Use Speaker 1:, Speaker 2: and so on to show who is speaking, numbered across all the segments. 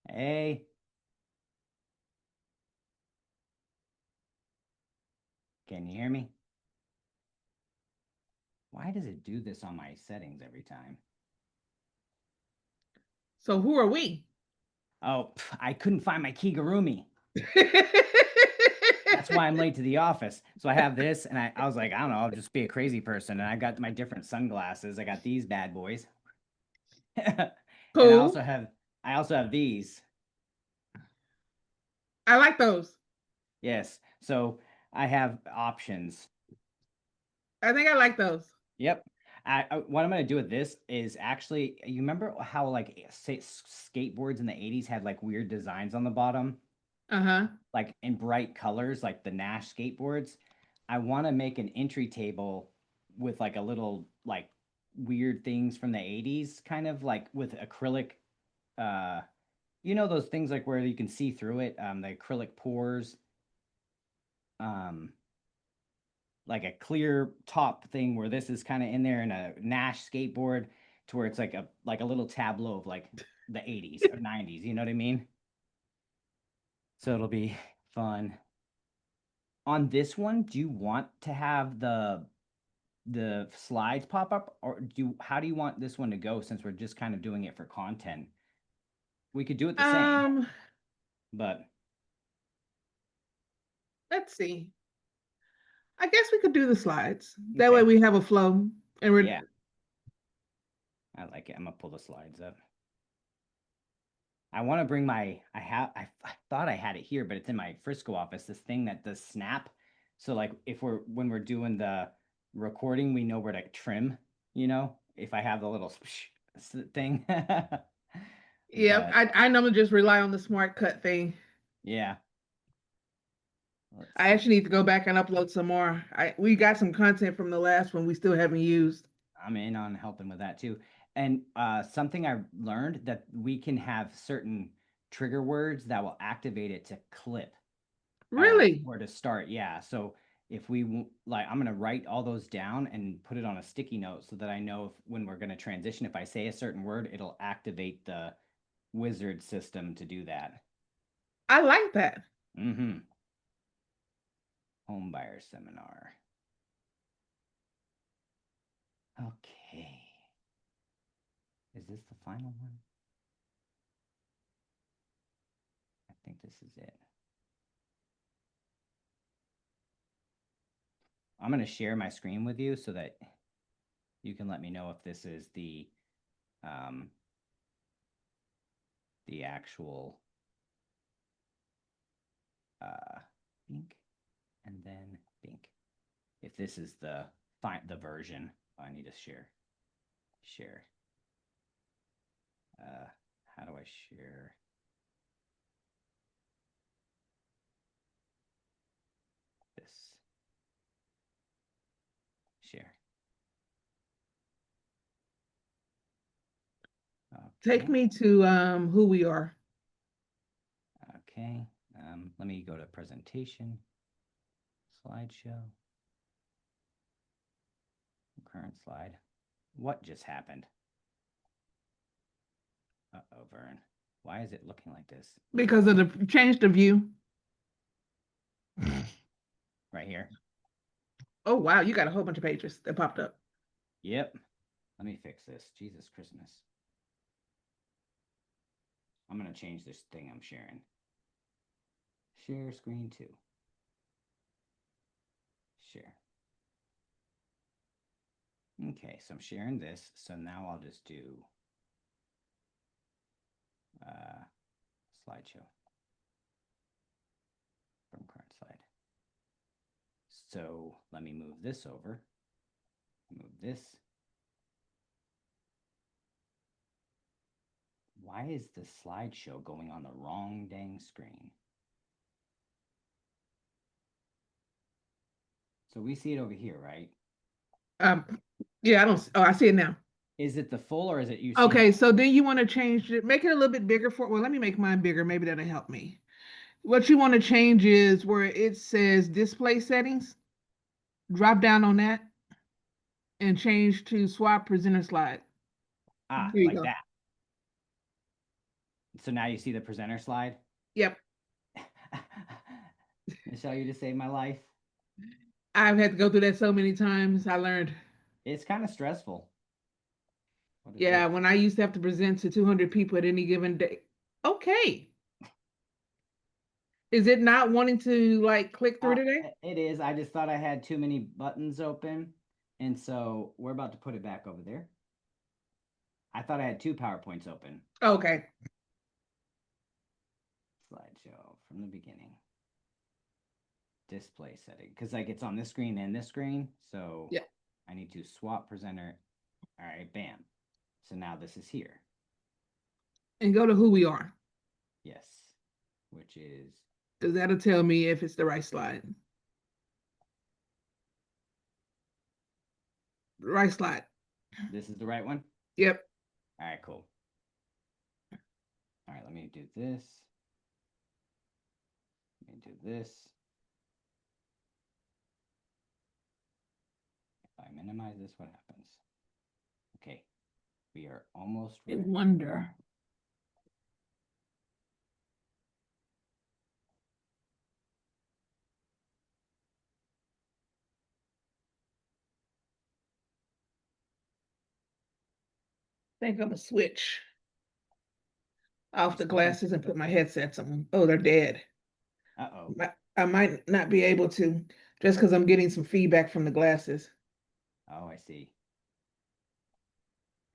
Speaker 1: Hey, can you hear me? Why does it do this on my settings every time?
Speaker 2: So who are we?
Speaker 1: Oh, I couldn't find my Kigurumi. That's why I'm late to the office. So I have this, and I was like, I don't know, I'll just be a crazy person. And I got my different sunglasses. I got these bad boys, and
Speaker 2: Cool.
Speaker 1: I also have these.
Speaker 2: I like those.
Speaker 1: Yes. So I have options.
Speaker 2: I think I like those.
Speaker 1: Yep. What I'm gonna do with this is actually, you remember how like say skateboards in the 80s had like weird designs on the bottom?
Speaker 2: Uh-huh.
Speaker 1: Like in bright colors, like the Nash skateboards. I want to make an entry table with like a little like weird things from the 80s, kind of like with acrylic, uh, those things like where you can see through it, the acrylic pores, um, like a clear top thing where this is kind of in there, and a Nash skateboard to where it's like a little tableau of like the 80s or 90s, you know what I mean? So it'll be fun. On this one, do you want to have the slides pop up, or how do you want this one to go, since we're just kind of doing it for content? We could do it the same,
Speaker 2: Um,
Speaker 1: but
Speaker 2: let's see. I guess we could do the slides. That way
Speaker 1: okay.
Speaker 2: we have a flow and we're
Speaker 1: Yeah, I like it. I'm gonna pull the slides up. I want to bring I thought I had it here, but it's in my Frisco office, this thing that does snap. So like if we're when we're doing the recording, we know where to trim, if I have the little thing.
Speaker 2: yeah,
Speaker 1: But
Speaker 2: I normally just rely on the smart cut thing.
Speaker 1: yeah, let's
Speaker 2: I
Speaker 1: see.
Speaker 2: actually need to go back and upload some more. We got some content from the last one we still haven't used.
Speaker 1: I'm in on helping with that too. And something I learned, that we can have certain trigger words that will activate it to clip,
Speaker 2: Really?
Speaker 1: or to start. Yeah. So if like, I'm gonna write all those down and put it on a sticky note so that I know if when we're gonna transition, if I say a certain word, it'll activate the wizard system to do that.
Speaker 2: I like that.
Speaker 1: Mm-hmm. Homebuyer seminar. Okay. Is this the final one? I think this is it. I'm going to share my screen with you so that you can let me know if this is um, the actual uh, Bink, and then Bink. If this is the version, I need to share. Uh, how do I share this? Share.
Speaker 2: Take
Speaker 1: Okay.
Speaker 2: me to who we are.
Speaker 1: Okay. Let me go to presentation, slideshow, current slide. What just happened? Uh-oh, Vern. Why is it looking like this?
Speaker 2: Because of the change the view.
Speaker 1: Right here.
Speaker 2: Oh wow, you got a whole bunch of pages that popped up.
Speaker 1: Yep. Let me fix this. Jesus Christmas. I'm going to change this thing I'm sharing. Share screen two. Share. Okay, so I'm sharing this. So now I'll just do uh, slideshow from current slide. So let me move this over. Move this. Why is the slideshow going on the wrong dang screen? So we see it over here, right?
Speaker 2: Um, yeah, I don't. Oh, I see it now.
Speaker 1: Is it the full, or is it you seeing
Speaker 2: Okay,
Speaker 1: it?
Speaker 2: so then you want to change it, make it a little bit bigger for. Well, let me make mine bigger. Maybe that'll help me. What you want to change is where it says display settings. Drop down on that and change to swap presenter slide.
Speaker 1: Ah,
Speaker 2: There you
Speaker 1: like
Speaker 2: go.
Speaker 1: that. So now you see the presenter slide.
Speaker 2: Yep.
Speaker 1: Michelle, you just saved my life.
Speaker 2: I've had to go through that so many times. I learned.
Speaker 1: It's kind of stressful. What is
Speaker 2: Yeah,
Speaker 1: this?
Speaker 2: when I used to have to present to 200 people at any given day. Okay. Is it not wanting to like click through today?
Speaker 1: It is. I just thought I had too many buttons open. And so we're about to put it back over there. I thought I had two PowerPoints open.
Speaker 2: Okay.
Speaker 1: Slideshow from the beginning. Display setting. Because like it's on this screen and this screen. So
Speaker 2: Yeah.
Speaker 1: I need to swap presenter. All right, bam. So now this is here.
Speaker 2: And go to who we are.
Speaker 1: Yes. Which is
Speaker 2: Because that'll tell me if it's the right slide. Right slide.
Speaker 1: this is the right one.
Speaker 2: Yep.
Speaker 1: All right, cool. All right, let me do this. Let me do this. If I minimize this, what happens? Okay, we are almost
Speaker 2: I
Speaker 1: ready.
Speaker 2: wonder. I think I'm gonna switch off the glasses and put my headsets on. Oh, they're dead.
Speaker 1: Uh-oh.
Speaker 2: I might not be able to just because I'm getting some feedback from the glasses.
Speaker 1: Oh, I see.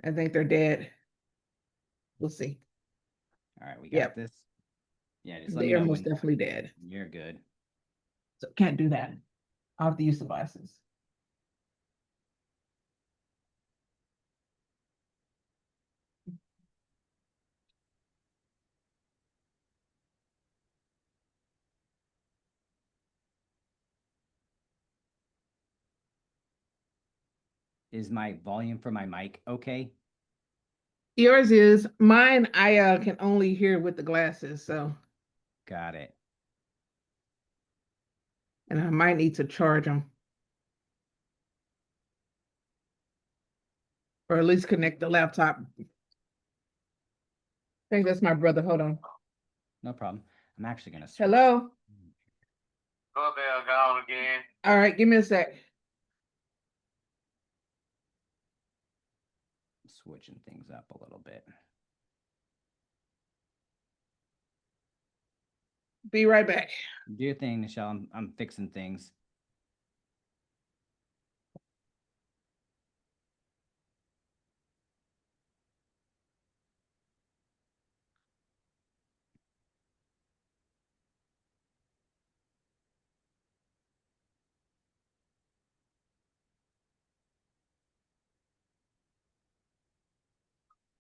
Speaker 2: I think they're dead. We'll see.
Speaker 1: All right, we got
Speaker 2: Yep,
Speaker 1: this. Yeah, just let me
Speaker 2: they are
Speaker 1: know
Speaker 2: most
Speaker 1: when
Speaker 2: definitely dead.
Speaker 1: you're good.
Speaker 2: So can't do that. I'll have to use devices.
Speaker 1: Is my volume for my mic okay?
Speaker 2: Yours is mine. I can only hear with the glasses, so
Speaker 1: Got it.
Speaker 2: and I might need to charge them or at least connect the laptop. I think that's my brother. Hold on.
Speaker 1: No problem. I'm actually gonna switch.
Speaker 2: Hello.
Speaker 3: Doorbell gone again.
Speaker 2: All right, give me a sec.
Speaker 1: Switching things up a little bit.
Speaker 2: Be right back.
Speaker 1: Do your thing, Michelle. I'm fixing things.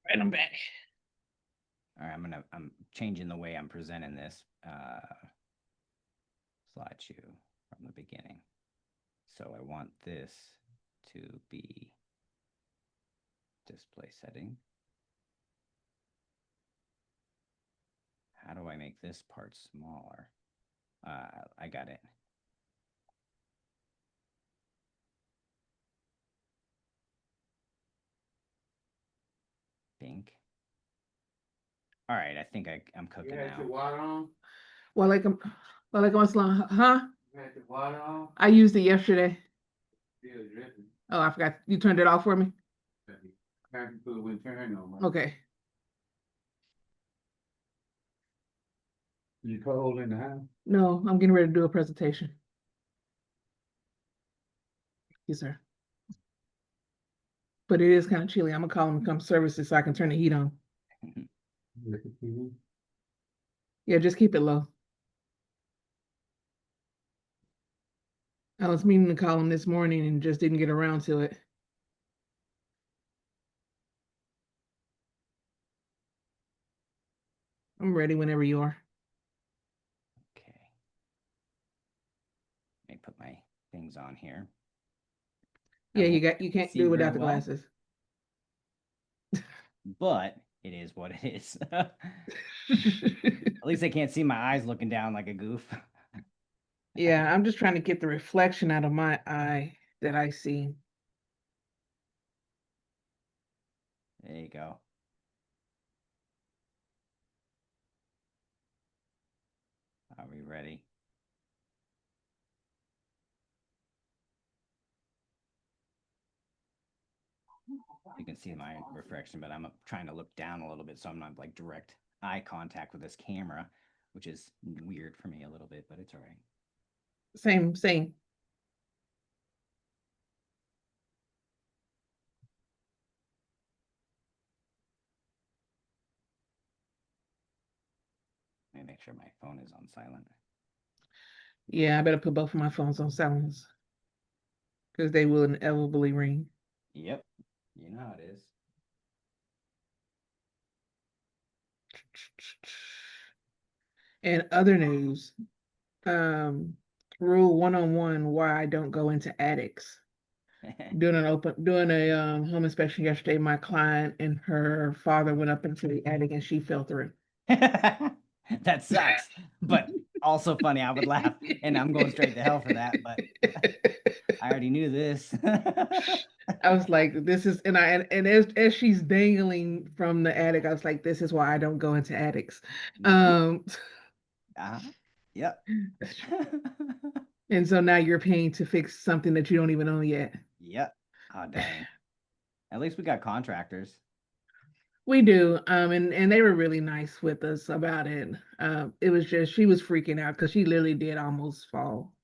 Speaker 2: And I'm back.
Speaker 1: All right, I'm changing the way I'm presenting this slideshow from the beginning. So I want this to be display setting. How do I make this part smaller? I got it. Pink. All right, I think I'm cooking
Speaker 3: You had
Speaker 1: now.
Speaker 3: your water on?
Speaker 2: Well, like I'm, huh?
Speaker 3: You had your water on?
Speaker 2: I used it yesterday.
Speaker 3: Still dripping.
Speaker 2: Oh, I forgot. You turned it off for me?
Speaker 3: Can't put it when turn on. Man.
Speaker 2: Okay.
Speaker 3: You cold in the house?
Speaker 2: No, I'm getting ready to do a presentation. Yes, sir. But it is kind of chilly. I'm gonna call them to come service it so I can turn the heat on.
Speaker 3: Look at TV.
Speaker 2: Yeah, just keep it low. I was meaning to call them this morning and just didn't get around to it. I'm ready whenever you are.
Speaker 1: Okay. Let me put my things on here.
Speaker 2: Yeah, you can't do it without the glasses.
Speaker 1: But it is what it is. At least I can't see my eyes looking down like a goof.
Speaker 2: Yeah, I'm just trying to get the reflection out of my eye that I see.
Speaker 1: There you go. ready. You can see my reflection, but I'm trying to look down a little bit so I'm not like direct eye contact with this camera, which is weird for me a little bit, but it's all right.
Speaker 2: Same, same.
Speaker 1: Let me make sure my phone is on silent.
Speaker 2: Yeah, I better put both of my phones on silence because they will inevitably ring.
Speaker 1: Yep. You know how it is.
Speaker 2: And other news, um, rule 101, why I don't go into attics. Doing a home inspection yesterday, my client and her father went up into the attic and she fell through.
Speaker 1: That sucks, but also funny. I would laugh, and I'm going straight to hell for that, but I already knew this.
Speaker 2: I was like, this is, and as she's dangling from the attic, I was like, this is why I don't go into attics. Um,
Speaker 1: Yep.
Speaker 2: and so now you're paying to fix something that you don't even own yet.
Speaker 1: Yep. Oh, dang. At least we got contractors.
Speaker 2: We do, and they were really nice with us about it. It was just she was freaking out because she literally did almost fall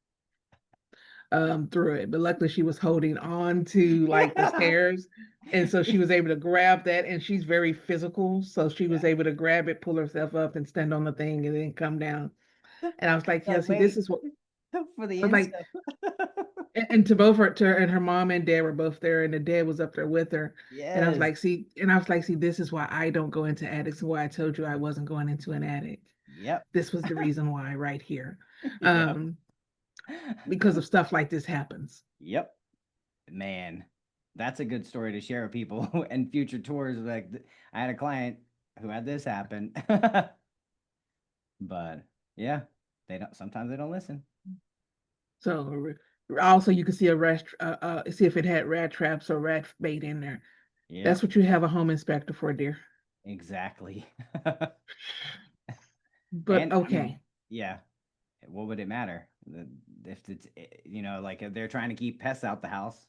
Speaker 2: through it, but luckily she was holding on to like the stairs, and so she was able to grab that. And she's very physical, so she was able to grab it, pull herself up, and stand on the thing, and then come down. And I was like,
Speaker 1: Like,
Speaker 2: Kelsey, this
Speaker 1: wait,
Speaker 2: is what.
Speaker 1: for the
Speaker 2: I was like,
Speaker 1: Insta.
Speaker 2: and to both her, to her, and her mom and dad were both there, and the dad was up there with her. And I was
Speaker 1: Yes.
Speaker 2: like, see, and I was like, see, this is why I don't go into attics, and why I told you I wasn't going into an attic.
Speaker 1: Yep.
Speaker 2: This was the reason why, right here,
Speaker 1: Yep.
Speaker 2: because of stuff like this happens.
Speaker 1: Yep. Man, that's a good story to share with people and future tours. Like, I had a client who had this happen, but yeah, they don't. Sometimes they don't listen.
Speaker 2: So also you can see a rat, see if it had rat traps or rat bait in there. That's
Speaker 1: Yep.
Speaker 2: what you have a home inspector for, dear.
Speaker 1: Exactly.
Speaker 2: But
Speaker 1: And I mean,
Speaker 2: okay.
Speaker 1: yeah, what would it matter? If it's, like if they're trying to keep pests out the house.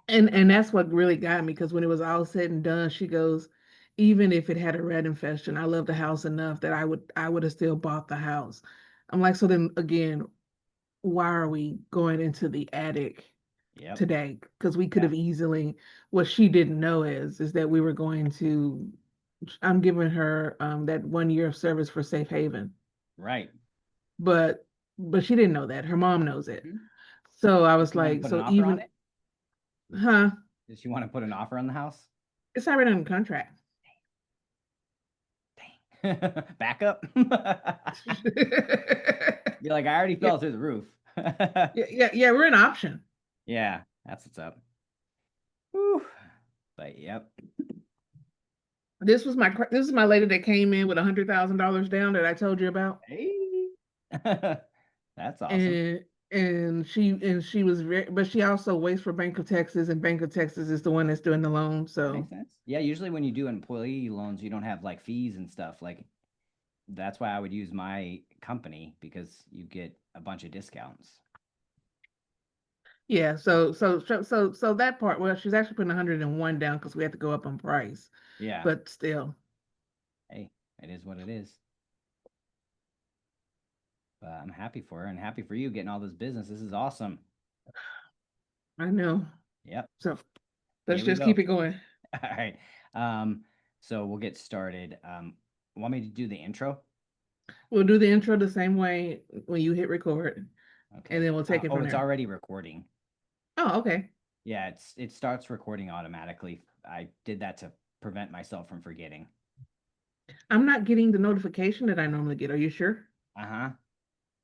Speaker 2: And that's what really got me because when it was all said and done, she goes, even if it had a rat infestation, I love the house enough that I would have still bought the house. I'm like, so then again, why are we going into the attic
Speaker 1: Yep.
Speaker 2: today? Because we could
Speaker 1: Yeah.
Speaker 2: have easily, what she didn't know is that we were going to, I'm giving her that 1 year of service for Safe Haven.
Speaker 1: Right.
Speaker 2: But she didn't know that. Her mom knows it.
Speaker 1: Mhm.
Speaker 2: So I
Speaker 1: Does
Speaker 2: was
Speaker 1: she want to
Speaker 2: like,
Speaker 1: put an
Speaker 2: so
Speaker 1: offer on
Speaker 2: even,
Speaker 1: it?
Speaker 2: huh?
Speaker 1: Does she want to put an offer on the house?
Speaker 2: It's already on contract.
Speaker 1: Dang. Back up. You're like, I already
Speaker 2: Yeah,
Speaker 1: fell through the roof.
Speaker 2: yeah, we're an option.
Speaker 1: Yeah, that's what's up. Whew. But yep.
Speaker 2: This is my lady that came in with $100,000 down that I told you about.
Speaker 1: Hey. That's awesome.
Speaker 2: And she was very, but she also waits for Bank of Texas, and Bank of Texas is the one that's doing the loan.
Speaker 1: That
Speaker 2: So
Speaker 1: makes sense. Yeah, usually when you do employee loans, you don't have like fees and stuff. Like that's why I would use my company because you get a bunch of discounts.
Speaker 2: yeah, so that part, well, she's actually putting 101 down because we had to go up on price,
Speaker 1: Yeah.
Speaker 2: but still,
Speaker 1: Hey, it is what it is. But I'm happy for her and happy for you getting all this business. This is awesome.
Speaker 2: I know.
Speaker 1: Yep.
Speaker 2: So let's
Speaker 1: Here we
Speaker 2: just
Speaker 1: go.
Speaker 2: keep it going.
Speaker 1: All right. Um, so we'll get started. Want me to do the intro?
Speaker 2: We'll do the intro the same way when you hit record, and
Speaker 1: Okay.
Speaker 2: then we'll take it
Speaker 1: Oh,
Speaker 2: from
Speaker 1: it's
Speaker 2: there.
Speaker 1: already recording.
Speaker 2: Oh, okay.
Speaker 1: Yeah, it starts recording automatically. I did that to prevent myself from forgetting.
Speaker 2: I'm not getting the notification that I normally get. Are you sure?
Speaker 1: Uh-huh.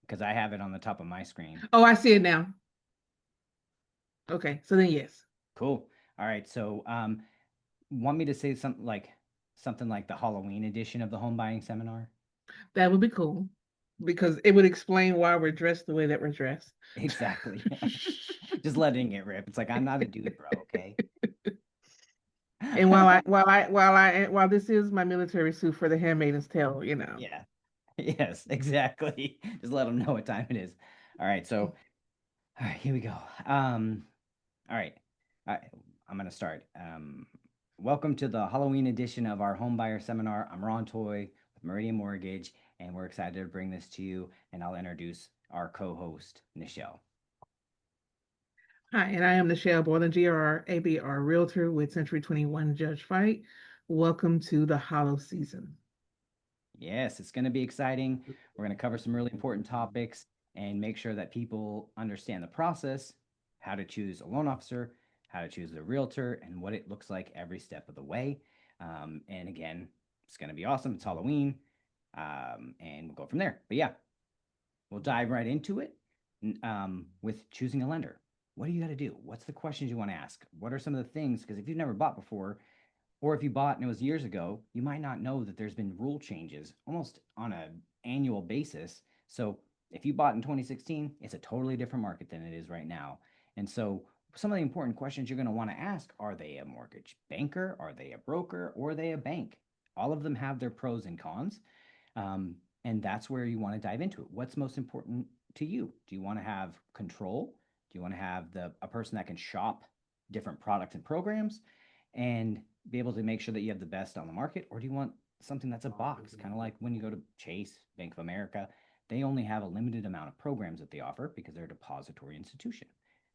Speaker 1: Because I have it on the top of my screen.
Speaker 2: Oh, I see it now. Okay, so then yes,
Speaker 1: Cool. All right. So want me to say something like the Halloween edition of the home buying seminar?
Speaker 2: that would be cool because it would explain why we're dressed the way that we're dressed.
Speaker 1: Exactly. Just letting it rip. It's like I'm not a dude, bro, okay?
Speaker 2: And while this is my military suit for the Handmaid's Tale,
Speaker 1: Yeah. Yes, exactly. Just let them know what time it is. All right, so all right, here we go. All right, I, I'm gonna start. Welcome to the Halloween edition of our Homebuyer Seminar. I'm Ron Toy with Meridian Mortgage, and we're excited to bring this to you. And I'll introduce our co-host, Nichelle.
Speaker 2: Hi, and I am Michelle Boylan, GR, ABR Realtor with Century 21 Judge Fight. Welcome to the Hollow season.
Speaker 1: Yes, it's going to be exciting. We're going to cover some really important topics and make sure that people understand the process, how to choose a loan officer, how to choose a realtor, and what it looks like every step of the way. And again, it's going to be awesome. It's Halloween, and we'll go from there. But yeah, we'll dive right into it with choosing a lender. What do you got to do? What's the questions you want to ask? What are some of the things? Because if you've never bought before, or if you bought and it was years ago, you might not know that there's been rule changes almost on an annual basis. So if you bought in 2016, it's a totally different market than it is right now. And so some of the important questions you're going to want to ask, are they a mortgage banker? Are they a broker? Or are they a bank? All of them have their pros and cons. Um, and that's where you want to dive into it. What's most important to you? Do you want to have control? Do you want to have a person that can shop different products and programs and be able to make sure that you have the best on the market? Or do you want something that's a box, kind of like when you go to Chase, Bank of America? They only have a limited amount of programs that they offer because they're a depository institution.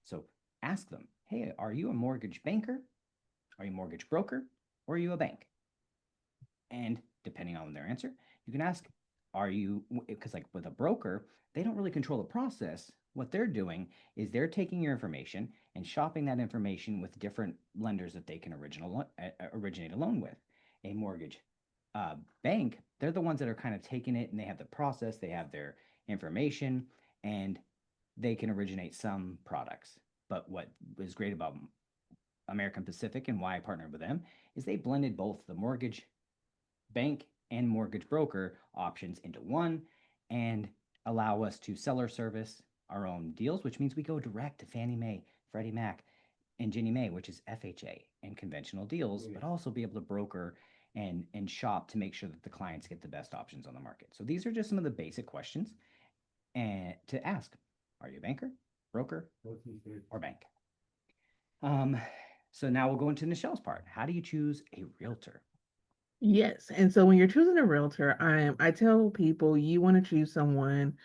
Speaker 1: So ask them, hey, are you a mortgage banker? Are you a mortgage broker? Or are you a bank? And depending on their answer, you can ask, are you, because like with a broker, they don't really control the process. What they're doing is they're taking your information and shopping that information with different lenders that they can originate a loan with. A mortgage bank, they're the ones that are kind of taking it and they have the process, they have their information, and they can originate some products. But what was great about American Pacific and why I partnered with them is they blended both the mortgage bank and mortgage broker options into one and allow us to seller service our own deals, which means we go direct to Fannie Mae, Freddie Mac, and Ginnie Mae, which is FHA and conventional deals, but also be able to broker and shop to make sure that the clients get the best options on the market. So these are just some of the basic questions and to ask. Are you a banker, broker, or bank? Um, so now we'll go into Michelle's part. How do you choose a realtor?
Speaker 2: Yes, and so when you're choosing a realtor, I tell people you want to choose someone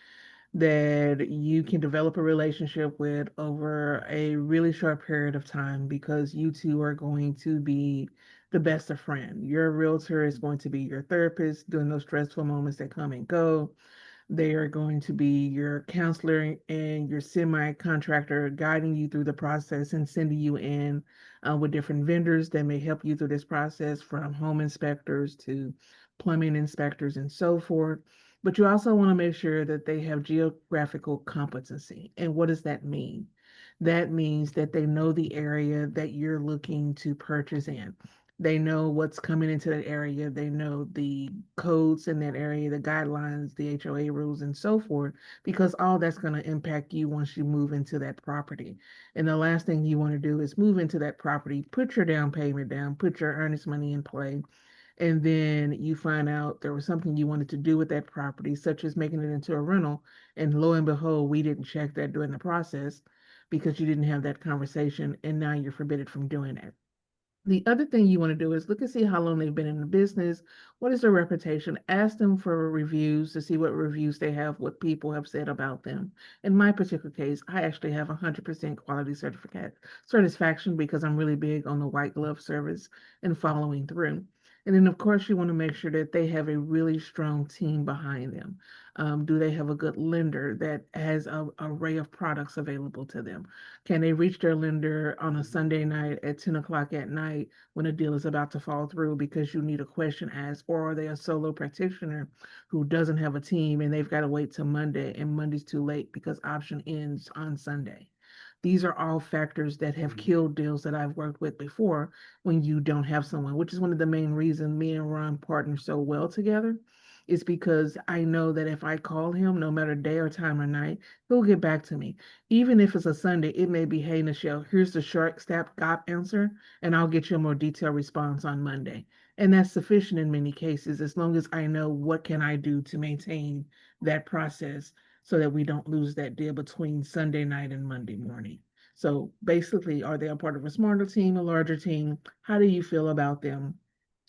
Speaker 2: that you can develop a relationship with over a really short period of time because you two are going to be the best of friends. Your realtor is going to be your therapist during those stressful moments that come and go. They are going to be your counselor and your semi contractor guiding you through the process and sending you in with different vendors that may help you through this process, from home inspectors to plumbing inspectors and so forth. But you also want to make sure that they have geographical competency. And what does that mean? That means that they know the area that you're looking to purchase in. They know what's coming into that area. They know the codes in that area, the guidelines, the HOA rules, and so forth, because all that's going to impact you once you move into that property. And the last thing you want to do is move into that property, put your down payment down, put your earnest money in play, and then you find out there was something you wanted to do with that property, such as making it into a rental. And lo and behold, we didn't check that during the process because you didn't have that conversation, and now you're forbidden from doing it. The other thing you want to do is look and see how long they've been in the business. What is their reputation? Ask them for reviews to see what reviews they have, what people have said about them. In my particular case, I actually have 100% quality certificate satisfaction because I'm really big on the white glove service and following through. And then, of course, you want to make sure that they have a really strong team behind them. Do they have a good lender that has an array of products available to them? Can they reach their lender on a Sunday night at 10 o'clock at night when a deal is about to fall through because you need a question asked? Or are they a solo practitioner who doesn't have a team and they've got to wait till Monday, and Monday's too late because option ends on Sunday? These are all factors that have killed deals that I've worked with before when you don't have someone, which is one of the main reasons me and Ron partner so well together, is because I know that if I call him, no matter day or time or night, he'll get back to me. Even if it's a Sunday, it may be, hey, Nichelle, here's the short, snap, gop answer, and I'll get you a more detailed response on Monday. And that's sufficient in many cases, as long as I know what can I do to maintain that process so that we don't lose that deal between Sunday night and Monday morning. So basically, are they a part of a smarter team, a larger team? How do you feel about them?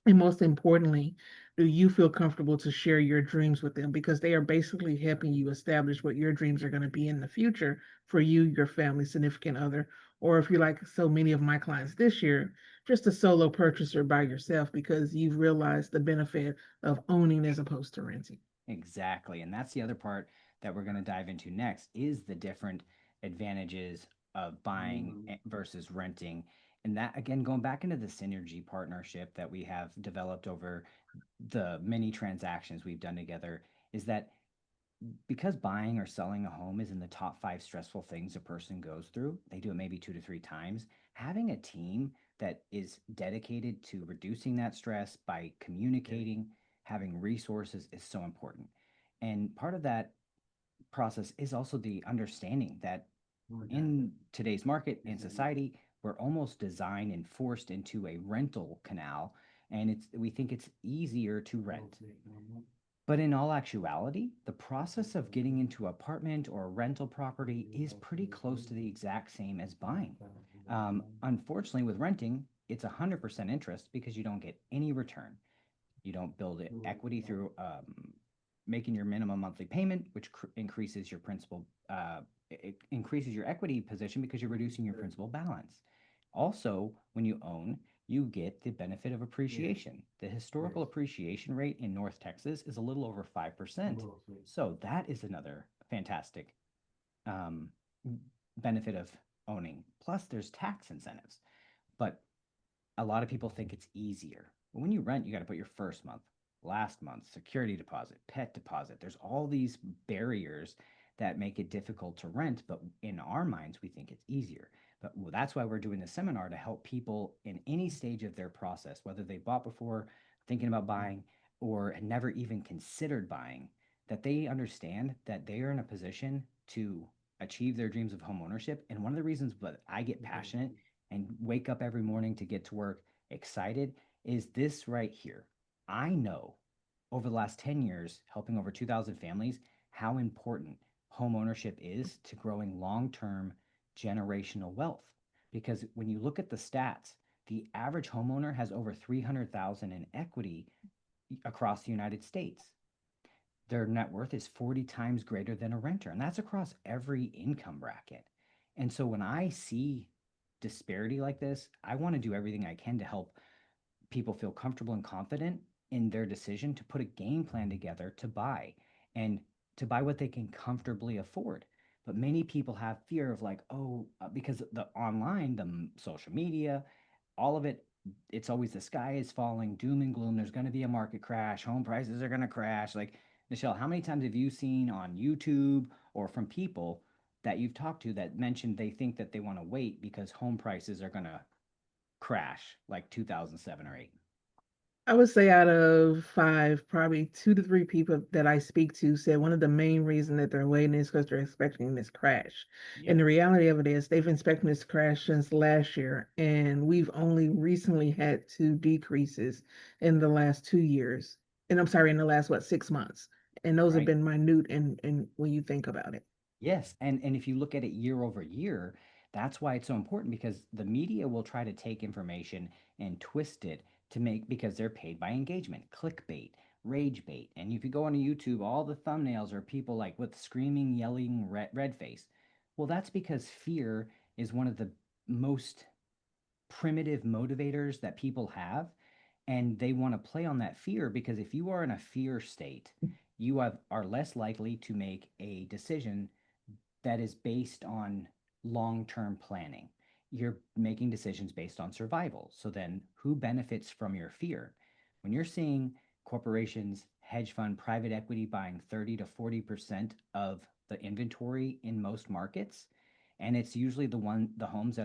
Speaker 2: And most importantly, do you feel comfortable to share your dreams with them? Because they are basically helping you establish what your dreams are going to be in the future for you, your family, significant other, or if you're like so many of my clients this year, just a solo purchaser by yourself because you've realized the benefit of owning as opposed to renting.
Speaker 1: Exactly. And that's the other part that we're going to dive into next is the different advantages of buying versus renting. And that, again, going back into the synergy partnership that we have developed over the many transactions we've done together, is that because buying or selling a home is in the top five stressful things a person goes through, they do it maybe 2 to 3 times. Having a team that is dedicated to reducing that stress by communicating, having resources is so important. And part of that process is also the understanding that in today's market and society, we're almost designed and forced into a rental canal, and we think it's easier to rent. But in all actuality, the process of getting into an apartment or a rental property is pretty close to the exact same as buying. Unfortunately, with renting, it's 100% interest because you don't get any return. You don't build it equity through making your minimum monthly payment, which increases your principal. It increases your equity position because you're reducing your principal balance. Also, when you own, you get the benefit of appreciation. The historical appreciation rate in North Texas is a little over 5%. So that is another fantastic um, benefit of owning. Plus, there's tax incentives. But a lot of people think it's easier. But when you rent, you got to put your first month, last month, security deposit, pet deposit. There's all these barriers that make it difficult to rent. But in our minds, we think it's easier. But that's why we're doing this seminar to help people in any stage of their process, whether they bought before, thinking about buying, or had never even considered buying, that they understand that they are in a position to achieve their dreams of home ownership. And one of the reasons that I get passionate and wake up every morning to get to work excited is this right here. I know over the last 10 years, helping over 2,000 families, how important home ownership is to growing long term generational wealth. Because when you look at the stats, the average homeowner has over 300,000 in equity across the United States. Their net worth is 40 times greater than a renter, and that's across every income bracket. And so when I see disparity like this, I want to do everything I can to help people feel comfortable and confident in their decision to put a game plan together to buy and to buy what they can comfortably afford. But many people have fear of like, oh, because the online, the social media, all of it, it's always the sky is falling, doom and gloom. There's going to be a market crash, home prices are going to crash. Like, Michelle, how many times have you seen on YouTube or from people that you've talked to that mentioned they think that they want to wait because home prices are going to crash like 2007 or 8?
Speaker 2: I would say out of five, probably 2 to 3 people that I speak to said one of the main reasons that they're waiting is because they're expecting this crash. And
Speaker 1: Yep.
Speaker 2: the reality of it is they've been expecting this crash since last year, and we've only recently had two decreases in the last 2 years. And I'm sorry, in the last what, 6 months. And those have
Speaker 1: Right.
Speaker 2: been minute and when you think about it.
Speaker 1: Yes, and if you look at it year over year, that's why it's so important because the media will try to take information and twist it to make because they're paid by engagement, clickbait, rage bait. And if you go on YouTube, all the thumbnails are people like with screaming, yelling, red face. Well, that's because fear is one of the most primitive motivators that people have, and they want to play on that fear because if you are in a fear state, are less likely to make a decision that is based on long term planning. You're making decisions based on survival. So then, who benefits from your fear? When you're seeing corporations, hedge fund, private equity buying 30 to 40% of the inventory in most markets, and it's usually the homes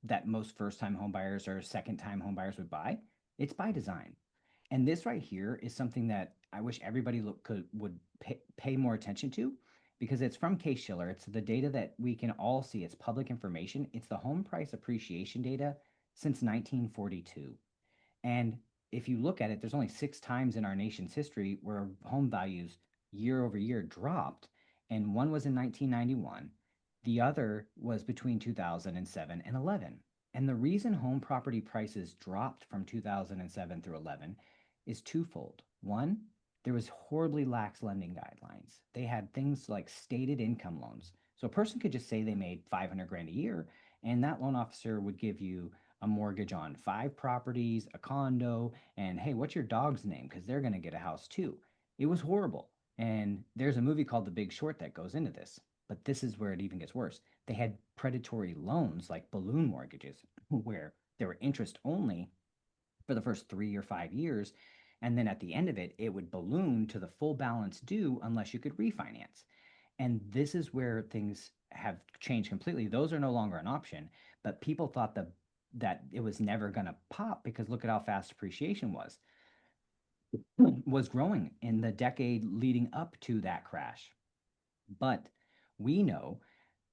Speaker 1: that most first time home buyers or second time home buyers would buy, it's by design. And this right here is something that I wish everybody would pay more attention to, because it's from Case Shiller. It's the data that we can all see. It's public information. It's the home price appreciation data since 1942. And if you look at it, there's only 6 times in our nation's history where home values year over year dropped. And one was in 1991. The other was between 2007 and 11. And the reason home property prices dropped from 2007 through 11 is twofold. One, there was horribly lax lending guidelines. They had things like stated income loans. So a person could just say they made 500 grand a year, and that loan officer would give you a mortgage on 5 properties, a condo, and hey, what's your dog's name? Because they're going to get a house too. It was horrible. And there's a movie called The Big Short that goes into this. But this is where it even gets worse. They had predatory loans like balloon mortgages, where they were interest only for the first 3 or 5 years. And then at the end of it, it would balloon to the full balance due unless you could refinance. And this is where things have changed completely. Those are no longer an option, but people thought that it was never going to pop because look at how fast appreciation was growing in the decade leading up to that crash. But we know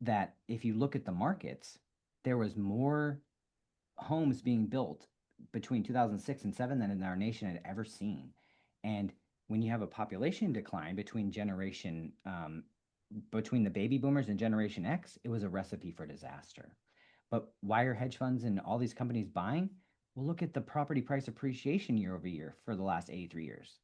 Speaker 1: that if you look at the markets, there was more homes being built between 2006 and 7 than our nation had ever seen. And when you have a population decline between the baby boomers and Generation X, it was a recipe for disaster. But why are hedge funds and all these companies buying? Well, look at the property price appreciation year over year for the last 83 years.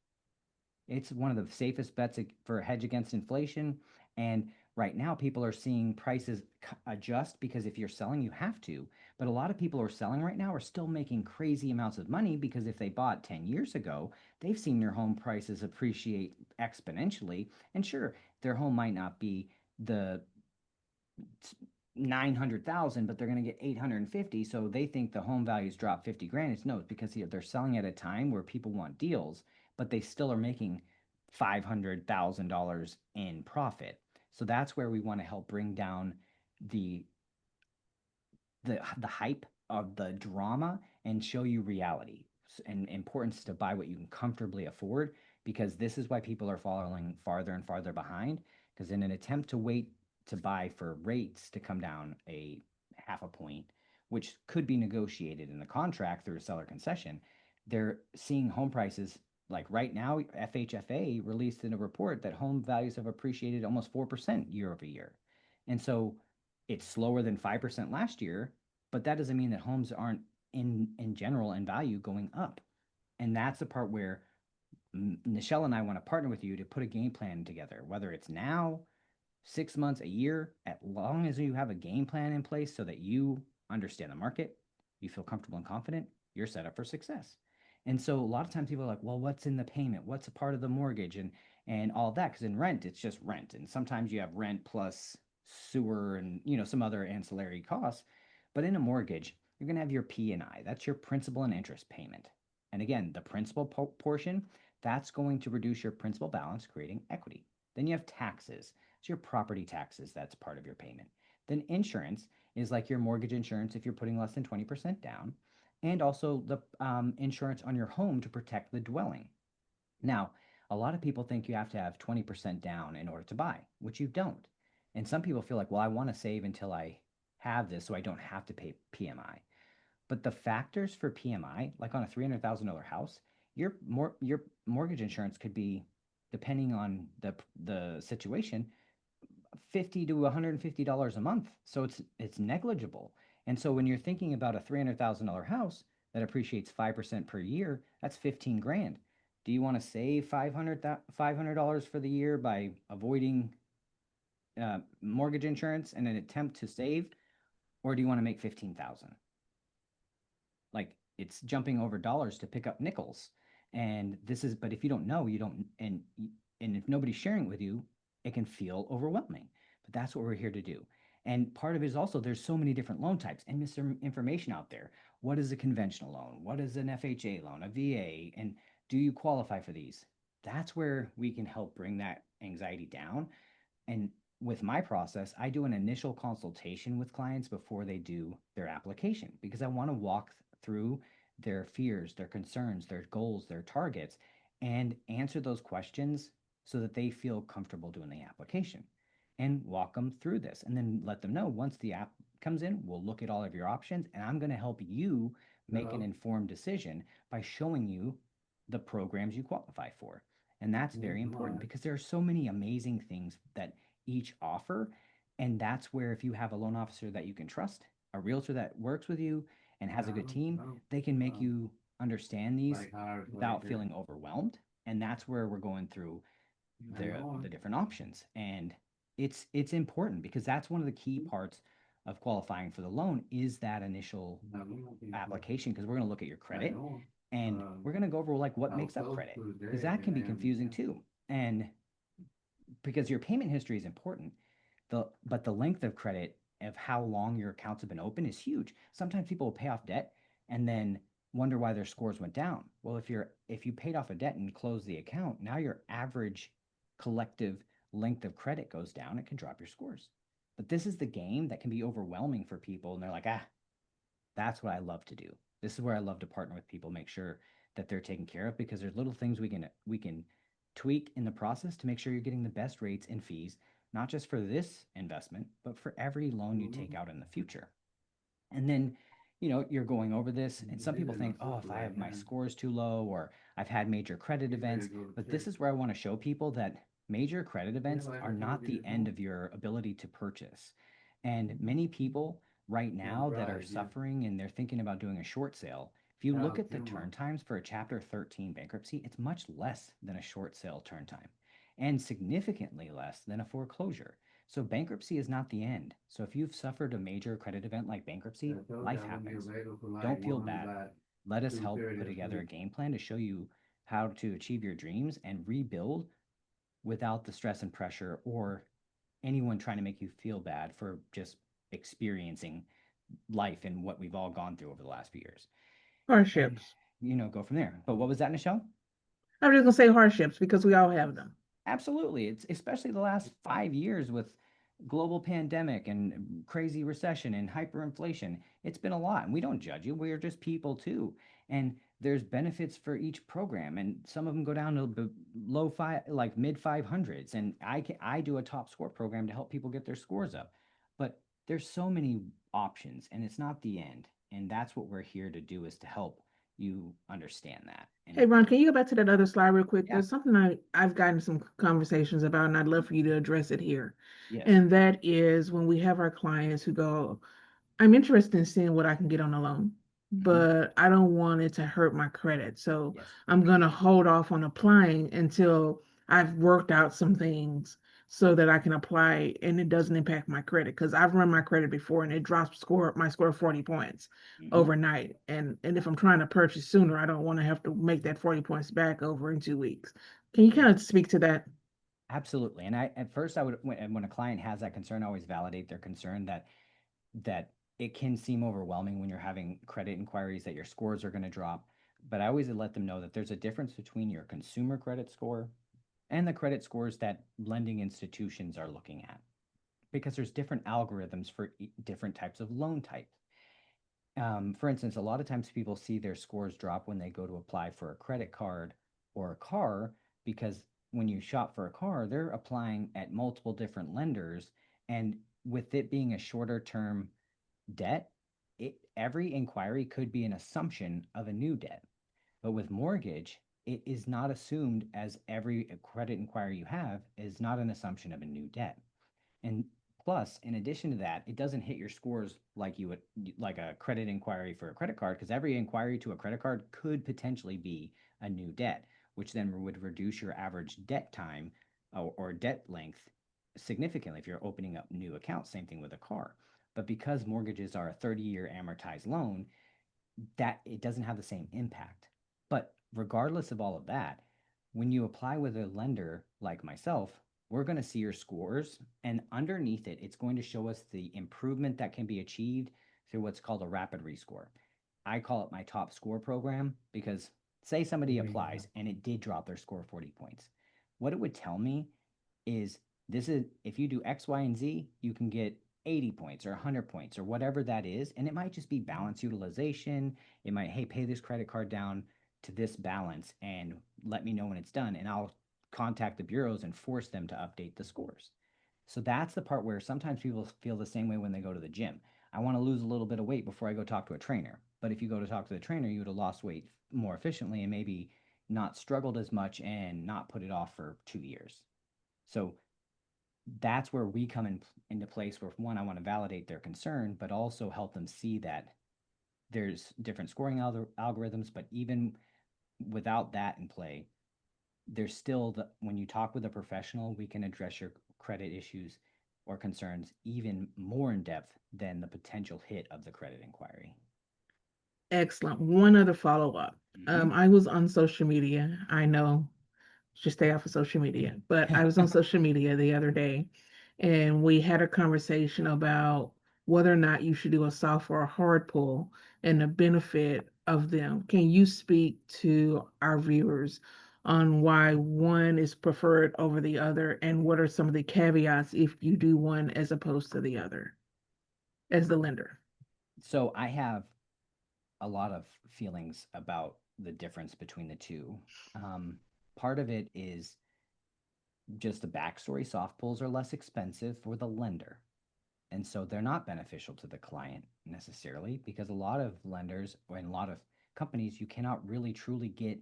Speaker 1: It's one of the safest bets for a hedge against inflation. And right now, people are seeing prices adjust because if you're selling, you have to. But a lot of people who are selling right now are still making crazy amounts of money because if they bought 10 years ago, they've seen their home prices appreciate exponentially. And sure, their home might not be the 900,000, but they're going to get 850. So they think the home values drop 50 grand. It's no, it's because they're selling at a time where people want deals, but they still are making $500,000 in profit. So that's where we want to help bring down the the hype of the drama and show you reality and importance to buy what you can comfortably afford, because this is why people are falling farther and farther behind, because in an attempt to wait to buy for rates to come down a half a point, which could be negotiated in the contract through a seller concession, they're seeing home prices like right now. FHFA released in a report that home values have appreciated almost 4% year over year. And so it's slower than 5% last year, but that doesn't mean that homes aren't in general in value going up. And that's the part where Nichelle and I want to partner with you to put a game plan together, whether it's now, 6 months, a year, as long as you have a game plan in place so that you understand the market, you feel comfortable and confident, you're set up for success. And so a lot of times people are like, well, what's in the payment? What's a part of the mortgage? And all that. Because in rent, it's just rent. And sometimes you have rent plus sewer and some other ancillary costs. But in a mortgage, you're going to have your P&I. That's your principal and interest payment. And again, the principal portion, that's going to reduce your principal balance, creating equity. Then you have taxes. It's your property taxes. That's part of your payment. Then insurance is like your mortgage insurance if you're putting less than 20% down, and also the insurance on your home to protect the dwelling. Now, a lot of people think you have to have 20% down in order to buy, which you don't. And some people feel like, well, I want to save until I have this so I don't have to pay PMI. But the factors for PMI, like on a $300,000 house, your mortgage insurance could be, depending on the situation, $50 to $150 a month. So it's negligible. And so when you're thinking about a $300,000 house that appreciates 5% per year, that's 15 grand. Do you want to save $500 for the year by avoiding mortgage insurance in an attempt to save, or do you want to make 15,000? Like, it's jumping over dollars to pick up nickels. And but if you don't know, you don't, and if nobody's sharing it with you, it can feel overwhelming. But that's what we're here to do. And part of it is also there's so many different loan types and misinformation out there. What is a conventional loan? What is an FHA loan, a VA? And do you qualify for these? That's where we can help bring that anxiety down. And with my process, I do an initial consultation with clients before they do their application, because I want to walk through their fears, their concerns, their goals, their targets, and answer those questions so that they feel comfortable doing the application and walk them through this. And then let them know once the app comes in, we'll look at all of your options and I'm going to help you make an informed decision by showing you the programs you qualify for. And that's very important because there are so many amazing things that each offer. And that's where if you have a loan officer that you can trust, a realtor that works with you and has a good team, they can make you understand these without feeling overwhelmed. And that's where we're going through the different options. And it's important because that's one of the key parts of qualifying for the loan is that initial application because we're going to look at your credit and we're going to go over like what makes up credit because that can be confusing too. And because your payment history is important, but the length of credit of how long your accounts have been open is huge. Sometimes people will pay off debt and then wonder why their scores went down. Well, if you paid off a debt and closed the account, now your average collective length of credit goes down. It can drop your scores. But this is the game that can be overwhelming for people, and they're like, that's what I love to do. This is where I love to partner with people, make sure that they're taken care of because there's little things we can tweak in the process to make sure you're getting the best rates and fees, not just for this investment, but for every loan you take out in the future. And then, you're going over this, and some people think, oh, if I have my scores too low or I've had major credit events, but this is where I want to show people that major credit events are not the end of your ability to purchase. And many people right now that are suffering and they're thinking about doing a short sale, if you look at the turn times for a Chapter 13 bankruptcy, it's much less than a short sale turn time and significantly less than a foreclosure. So bankruptcy is not the end. So if you've suffered a major credit event like bankruptcy, life happens. Don't feel bad. Let us help put together a game plan to show you how to achieve your dreams and rebuild without the stress and pressure or anyone trying to make you feel bad for just experiencing life and what we've all gone through over the last few years. And,
Speaker 2: Hardships.
Speaker 1: go from there. But what was that, Michelle?
Speaker 2: I'm just gonna say hardships because we all have them.
Speaker 1: Absolutely. It's especially the last 5 years with global pandemic and crazy recession and hyperinflation. It's been a lot, and we don't judge you. We're just people too. And there's benefits for each program, and some of them go down to low five, like mid 500s. And I do a top score program to help people get their scores up. But there's so many options, and it's not the end. And that's what we're here to do is to help you understand that.
Speaker 2: Hey,
Speaker 1: And
Speaker 2: Ron, can you go back to that other slide real quick?
Speaker 1: yeah,
Speaker 2: There's something I've gotten some conversations about, and I'd love for you to address it here.
Speaker 1: yes.
Speaker 2: And that is when we have our clients who go, I'm interested in seeing what I can get on a loan,
Speaker 1: Hmm.
Speaker 2: but I don't want it to hurt my credit. So
Speaker 1: Yes.
Speaker 2: I'm going to hold off on applying until I've worked out some things so that I can apply and it doesn't impact my credit. Because I've run my credit before and it drops my score 40 points
Speaker 1: Hmm.
Speaker 2: overnight. And if I'm trying to purchase sooner, I don't want to have to make that 40 points back over in 2 weeks. Can you kind
Speaker 1: Yeah.
Speaker 2: of speak to that?
Speaker 1: Absolutely. And I at first I would when a client has that concern, I always validate their concern that it can seem overwhelming when you're having credit inquiries that your scores are going to drop. But I always let them know that there's a difference between your consumer credit score and the credit scores that lending institutions are looking at because there's different algorithms for different types of loan types. For instance, a lot of times people see their scores drop when they go to apply for a credit card or a car because when you shop for a car, they're applying at multiple different lenders. And with it being a shorter term debt, every inquiry could be an assumption of a new debt. But with mortgage, it is not assumed as every credit inquiry you have is not an assumption of a new debt. And plus, in addition to that, it doesn't hit your scores like you would like a credit inquiry for a credit card, because every inquiry to a credit card could potentially be a new debt, which then would reduce your average debt time or debt length significantly if you're opening up new accounts. Same thing with a car. But because mortgages are a 30-year amortized loan, that it doesn't have the same impact. But regardless of all of that, when you apply with a lender like myself, we're going to see your scores. And underneath it, it's going to show us the improvement that can be achieved through what's called a rapid rescore. I call it my top score program because say somebody applies and it did drop their score 40 points. What it would tell me is this is if you do X, Y, and Z, you can get 80 points or 100 points or whatever that is. And it might just be balance utilization. It might, hey, pay this credit card down to this balance and let me know when it's done. And I'll contact the bureaus and force them to update the scores. So that's the part where sometimes people feel the same way when they go to the gym. I want to lose a little bit of weight before I go talk to a trainer. But if you go to talk to the trainer, you would have lost weight more efficiently and maybe not struggled as much and not put it off for 2 years. So that's where we come into place where one, I want to validate their concern, but also help them see that there's different scoring algorithms, but even without that in play, there's still when you talk with a professional, we can address your credit issues or concerns even more in depth than the potential hit of the credit inquiry.
Speaker 2: Excellent. One other follow-up.
Speaker 1: Mm-hmm.
Speaker 2: I was on social media. I know, should stay off of social media, but I was on social media the other day and we had a conversation about whether or not you should do a soft or a hard pull and the benefit of them. Can you speak to our viewers on why one is preferred over the other and what are some of the caveats if you do one as opposed to the other as the lender?
Speaker 1: So I have a lot of feelings about the difference between the two. Um, Part of it is just the backstory. Soft pulls are less expensive for the lender. And so they're not beneficial to the client necessarily because a lot of lenders or in a lot of companies, you cannot really truly get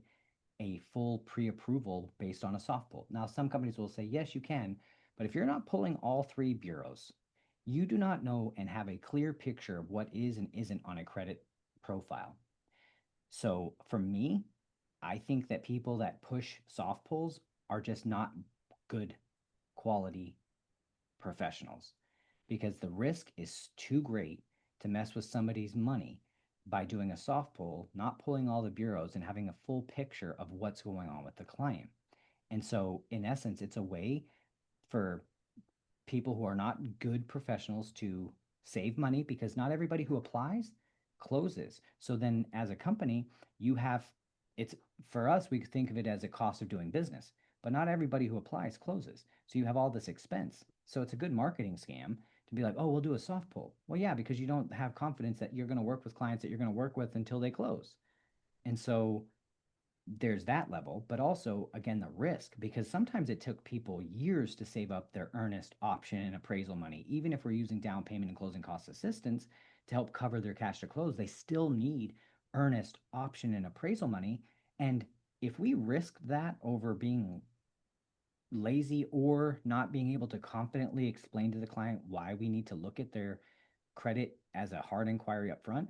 Speaker 1: a full pre-approval based on a soft pull. Now, some companies will say, yes, you can, but if you're not pulling all three bureaus, you do not know and have a clear picture of what is and isn't on a credit profile. So for me, I think that people that push soft pulls are just not good quality professionals because the risk is too great to mess with somebody's money by doing a soft pull, not pulling all the bureaus and having a full picture of what's going on with the client. And so, in essence, it's a way for people who are not good professionals to save money because not everybody who applies closes. So then as a company, you have it's for us, we think of it as a cost of doing business, but not everybody who applies closes. So you have all this expense. So it's a good marketing scam to be like, oh, we'll do a soft pull. Well, yeah, because you don't have confidence that you're going to work with clients that you're going to work with until they close. And so there's that level, but also again the risk because sometimes it took people years to save up their earnest option and appraisal money. Even if we're using down payment and closing cost assistance to help cover their cash to close, they still need earnest option and appraisal money. And if we risk that over being lazy or not being able to confidently explain to the client why we need to look at their credit as a hard inquiry up front,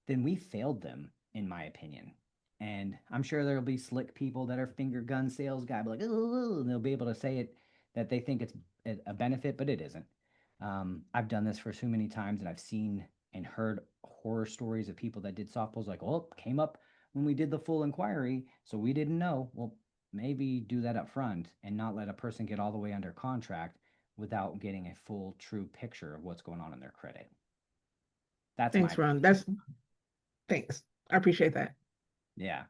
Speaker 1: then we failed them, in my opinion. And I'm sure there'll be slick people that are finger gun sales guy, but like, and they'll be able to say it that they think it's a benefit, but it isn't. I've done this for so many times, and I've seen and heard horror stories of people that did soft pulls like, well, it came up when we did the full inquiry, so we didn't know. Well, maybe do that up front and not let a person get all the way under contract without getting a full, true picture of what's going on in their credit. That's my
Speaker 2: Thanks, Ron.
Speaker 1: opinion.
Speaker 2: Thanks. I appreciate that.
Speaker 1: Yeah.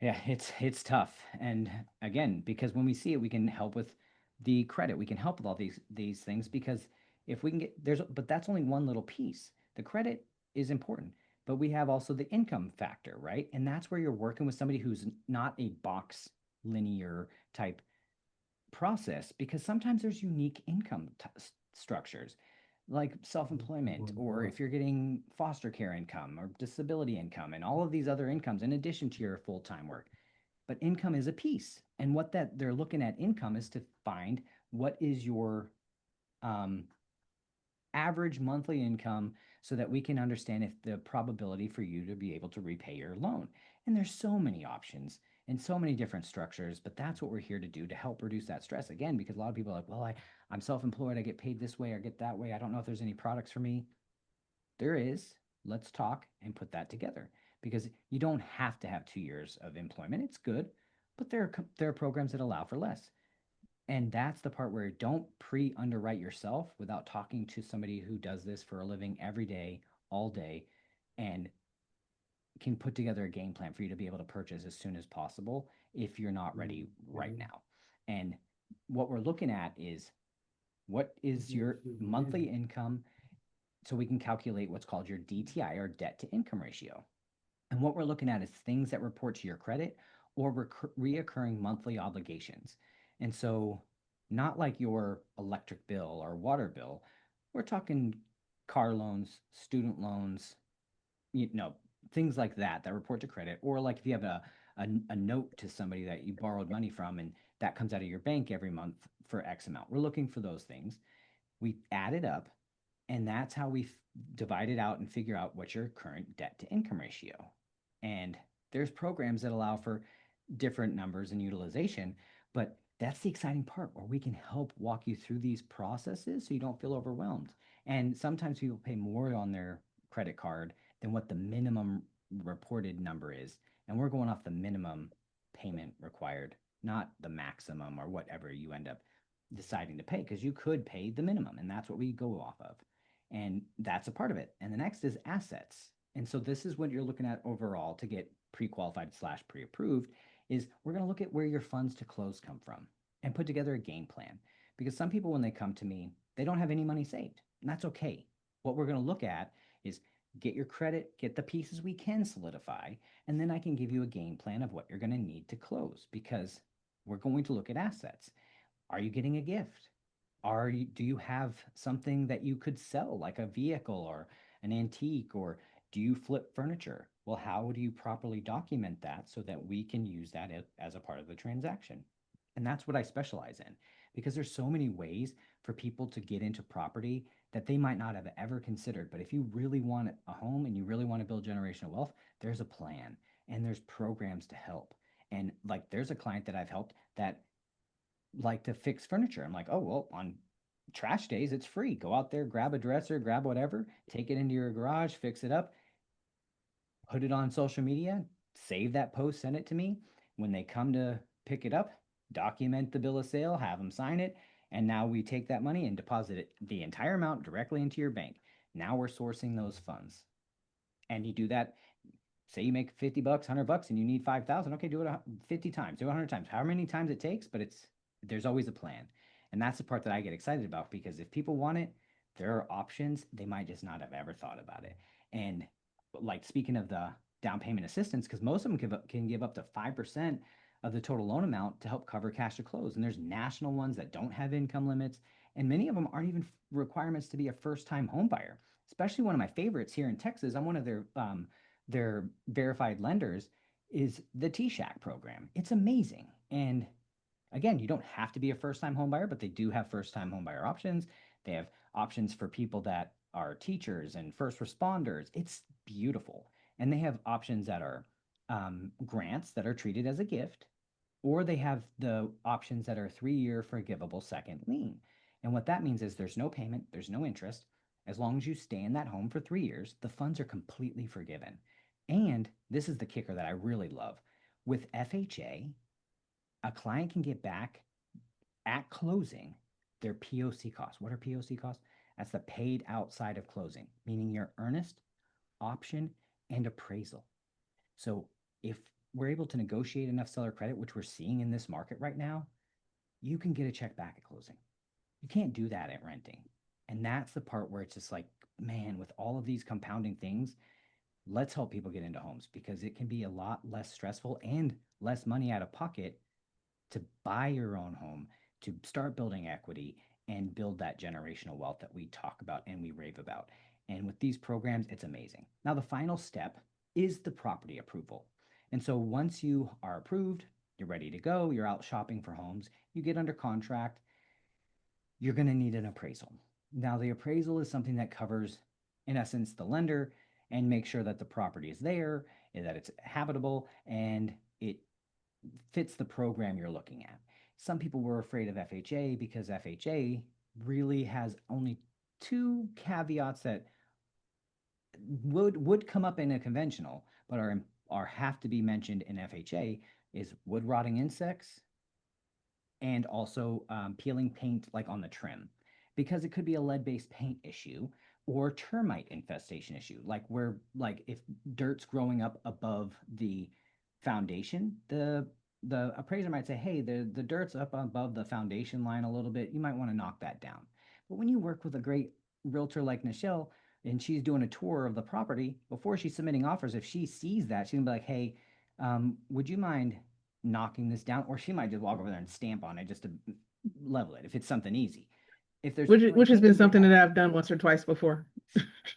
Speaker 1: Yeah, it's tough. And again, because when we see it, we can help with the credit. We can help with all these things because if we can get but that's only one little piece. The credit is important, but we have also the income factor, right? And that's where you're working with somebody who's not a box linear type process because sometimes there's unique income structures like self-employment or if you're getting foster care income or disability income and all of these other incomes in addition to your full-time work, but income is a piece. And what that they're looking at income is to find what is your um, average monthly income so that we can understand if the probability for you to be able to repay your loan. And there's so many options and so many different structures, but that's what we're here to do to help reduce that stress. Again, because a lot of people are like, well, I'm self-employed, I get paid this way or get that way. I don't know if there's any products for me. There is. Let's talk and put that together because you don't have to have 2 years of employment. It's good, but there are programs that allow for less. And that's the part where don't pre-underwrite yourself without talking to somebody who does this for a living every day, all day, and can put together a game plan for you to be able to purchase as soon as possible if you're not ready right now. And what we're looking at is What is your monthly
Speaker 3: Yeah.
Speaker 1: income? So we can calculate what's called your DTI, or debt to income ratio. And what we're looking at is things that report to your credit or reoccurring monthly obligations. And so, not like your electric bill or water bill, we're talking car loans, student loans, you know, things like that that report to credit, or like if you have a note to somebody that you borrowed money from and that comes out of your bank every month for X amount. We're looking for those things. We add it up, and that's how we divide it out and figure out what's your current debt to income ratio. And there's programs that allow for different numbers and utilization, but that's the exciting part where we can help walk you through these processes so you don't feel overwhelmed. And sometimes people pay more on their credit card than what the minimum reported number is. And we're going off the minimum payment required, not the maximum or whatever you end up deciding to pay, because you could pay the minimum, and that's what we go off of. And that's a part of it. And the next is assets. And so this is what you're looking at overall to get pre-qualified slash pre-approved, is we're going to look at where your funds to close come from and put together a game plan. Because some people, when they come to me, they don't have any money saved, and that's okay. What we're going to look at is get your credit, get the pieces we can solidify, and then I can give you a game plan of what you're going to need to close, because we're going to look at assets. Are you getting a gift? Do you have something that you could sell, like a vehicle or an antique, or do you flip furniture? Well, how do you properly document that so that we can use that as a part of the transaction? And that's what I specialize in, because there's so many ways for people to get into property that they might not have ever considered. But if you really want a home and you really want to build generational wealth, there's a plan and there's programs to help. And like there's a client that I've helped that like to fix furniture. I'm like, oh, well, on trash days, it's free. Go out there, grab a dresser, grab whatever, take it into your garage, fix it up, put it on social media, save that post, send it to me. When they come to pick it up, document the bill of sale, have them sign it. And now we take that money and deposit it, the entire amount, directly into your bank. Now we're sourcing those funds. And you do that, say you make 50 bucks, 100 bucks, and you need 5,000. Okay, do it 50 times, do it 100 times, however many times it takes, but there's always a plan. And that's the part that I get excited about, because if people want it, there are options. They might just not have ever thought about it. And like speaking of the down payment assistance, because most of them can give up to 5% of the total loan amount to help cover cash to close. And there's national ones that don't have income limits. And many of them aren't even requirements to be a first time home buyer. Especially one of my favorites here in Texas. I'm one of their verified lenders, is the T-Shack program. It's amazing. And again, you don't have to be a first-time home buyer, but they do have first-time home buyer options. They have options for people that are teachers and first responders. It's beautiful. And they have options that are grants that are treated as a gift, or they have the options that are 3-year forgivable second lien. And what that means is there's no payment, there's no interest. As long as you stay in that home for 3 years, the funds are completely forgiven. And this is the kicker that I really love. With FHA, a client can get back at closing their POC costs. What are POC costs? That's the paid outside of closing, meaning your earnest, option, and appraisal. So if we're able to negotiate enough seller credit, which we're seeing in this market right now, you can get a check back at closing. You can't do that at renting. And that's the part where it's just like, man, with all of these compounding things, let's help people get into homes, because it can be a lot less stressful and less money out of pocket to buy your own home, to start building equity and build that generational wealth that we talk about and we rave about. And with these programs, it's amazing. Now, the final step is the property approval. And so once you are approved, you're ready to go, you're out shopping for homes, you get under contract, you're going to need an appraisal. Now, the appraisal is something that covers, in essence, the lender and make sure that the property is there, and that it's habitable, and it fits the program you're looking at. Some people were afraid of FHA because FHA really has only two caveats that would come up in a conventional, but are have to be mentioned in FHA, is wood rotting insects and also peeling paint like on the trim, because it could be a lead-based paint issue or termite infestation issue, like where like if dirt's growing up above the foundation, the appraiser might say, hey, the dirt's up above the foundation line a little bit, you might want to knock that down. But when you work with a great realtor like Nichelle and she's doing a tour of the property before she's submitting offers, if she sees that, she's gonna be like, "Hey, would you mind knocking this down?" Or she might just walk over there and stamp on it just to level it if it's something easy. If there's peeling
Speaker 2: Which has
Speaker 1: paint,
Speaker 2: been
Speaker 1: you
Speaker 2: something
Speaker 1: have
Speaker 2: that I've done once or twice before.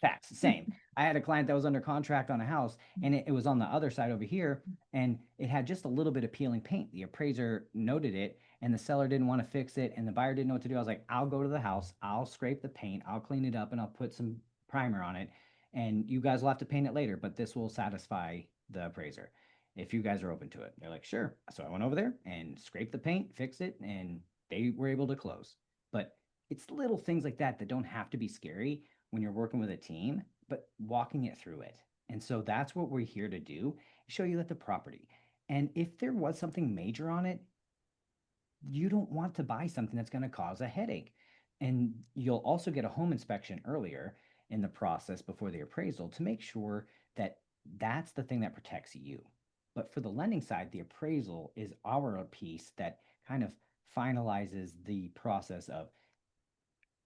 Speaker 1: facts. Same. I had a client that was under contract on a house, and it was on the other side over here, and it had just a little bit of peeling paint. The appraiser noted it, and the seller didn't want to fix it, and the buyer didn't know what to do. I was like, "I'll go to the house, I'll scrape the paint, I'll clean it up, and I'll put some primer on it, and you guys will have to paint it later, but this will satisfy the appraiser if you guys are open to it." They're like, "Sure." So I went over there and scraped the paint, fixed it, and they were able to close. But it's little things like that that don't have to be scary when you're working with a team, but walking it through it. And so that's what we're here to do, show you at the property. And if there was something major on it, you don't want to buy something that's going to cause a headache. And you'll also get a home inspection earlier in the process before the appraisal to make sure that that's the thing that protects you. But for the lending side, the appraisal is our piece that kind of finalizes the process of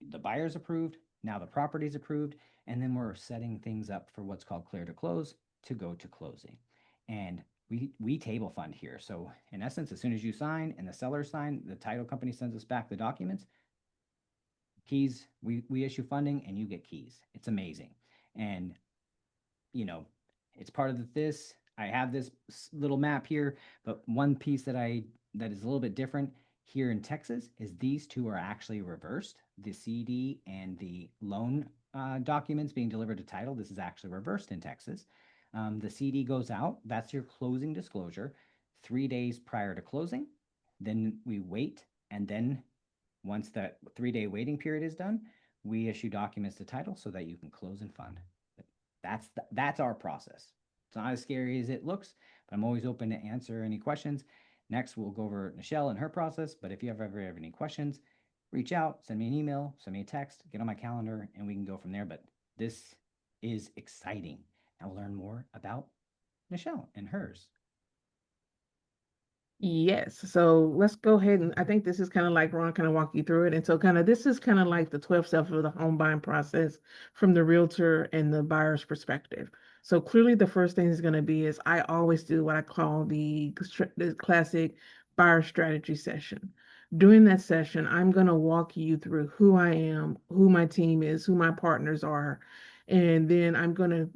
Speaker 1: the buyer's approved, now the property's approved, and then we're setting things up for what's called clear to close to go to closing. And we table fund here. So in essence, as soon as you sign and the seller sign, the title company sends us back the documents, keys, we issue funding and you get keys. It's amazing. And you know, it's part of this. I have this little map here, but one piece that is a little bit different here in Texas is these two are actually reversed. The CD and the loan documents being delivered to title. This is actually reversed in Texas. The CD goes out. That's your closing disclosure 3 days prior to closing. Then we wait, and then once that 3 day waiting period is done, we issue documents to title so that you can close and fund. That's our process. It's not as scary as it looks, but I'm always open to answer any questions. Next, we'll go over Nichelle and her process. But if you ever have any questions, reach out, send me an email, send me a text, get on my calendar, and we can go from there. But this is exciting. Now we'll learn more about Nichelle and hers.
Speaker 2: Yes. So let's go ahead and I think this is kind of like Ron kind of walk you through it. And so kind of this is kind of like the 12 steps of the home buying process from the realtor and the buyer's perspective. So clearly the first thing is going to be is I always do what I call the classic buyer strategy session. During that session, I'm going to walk you through who I am, who my team is, who my partners are, and then I'm going to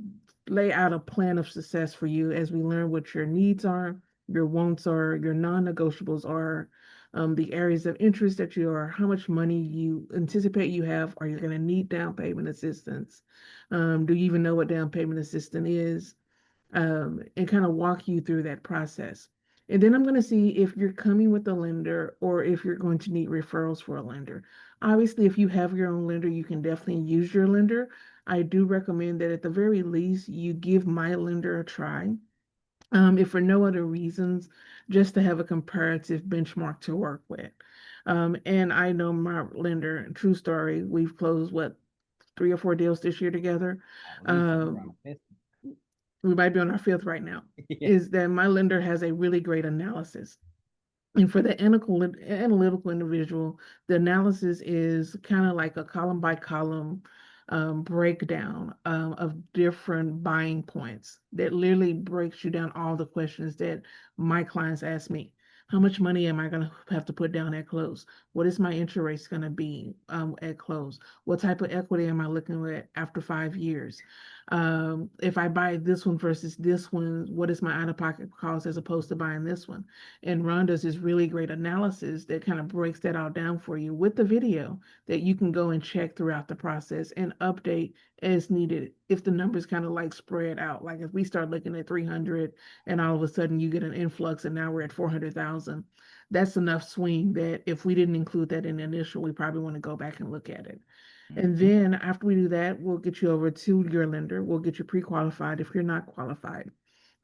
Speaker 2: lay out a plan of success for you as we learn what your needs are, your wants are, your non-negotiables are, the areas of interest that you are, how much money you anticipate you have, are you going to need down payment assistance? Do you even know what down payment assistance is? And kind of walk you through that process. And then I'm going to see if you're coming with a lender or if you're going to need referrals for a lender. Obviously, if you have your own lender, you can definitely use your lender. I do recommend that at the very least, you give my lender a try, if for no other reasons, just to have a comparative benchmark to work with. And I know my lender, true story, we've closed what, 3 or 4 deals this year together.
Speaker 1: At least I think we're on
Speaker 2: Um,
Speaker 1: the fifth.
Speaker 2: we might be on our fifth right now.
Speaker 1: Yeah.
Speaker 2: Is that my lender has a really great analysis. And for the analytical individual, the analysis is kind of like a column by column breakdown of different buying points that literally breaks you down all the questions that my clients ask me. How much money am I going to have to put down at close? What is my interest going to be at close? What type of equity am I looking at after 5 years? If I buy this one versus this one, what is my out-of-pocket cost as opposed to buying this one? And Ron does this really great analysis that kind of breaks that all down for you with the video that you can go and check throughout the process and update as needed if the numbers kind of like spread out. Like if we start looking at 300 and all of a sudden you get an influx and now we're at 400,000, that's enough swing that if we didn't include that in the initial, we probably want to go back and look at it. And
Speaker 1: Mhm.
Speaker 2: then after we do that, we'll get you over to your lender. We'll get you pre-qualified if you're not qualified.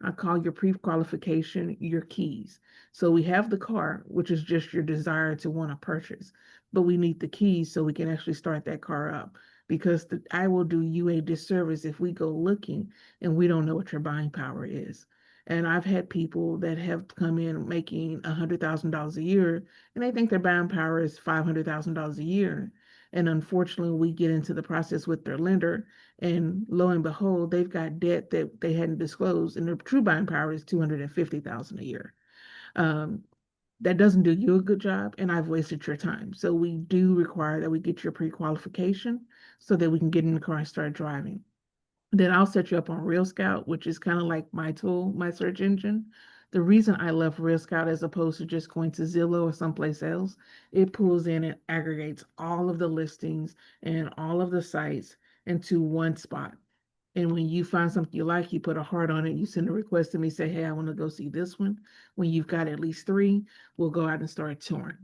Speaker 2: I call your pre-qualification your keys. So we have the car, which is just your desire to want to purchase, but we need the keys so we can actually start that car up. Because I will do you a disservice if we go looking and we don't know what your buying power is. And I've had people that have come in making $100,000 a year, and they think their buying power is $500,000 a year. And unfortunately, we get into the process with their lender, and lo and behold, they've got debt that they hadn't disclosed, and their true buying power is 250,000 a year. Um, that doesn't do you a good job, and I've wasted your time. So we do require that we get your pre-qualification so that we can get in the car and start driving. Then I'll set you up on Real Scout, which is kind of like my tool, my search engine. The reason I love Real Scout as opposed to just going to Zillow or someplace else, it pulls in and aggregates all of the listings and all of the sites into one spot. And when you find something you like, you put a heart on it, you send a request to me, say, hey, I want to go see this one. When you've got at least three, we'll go out and start touring.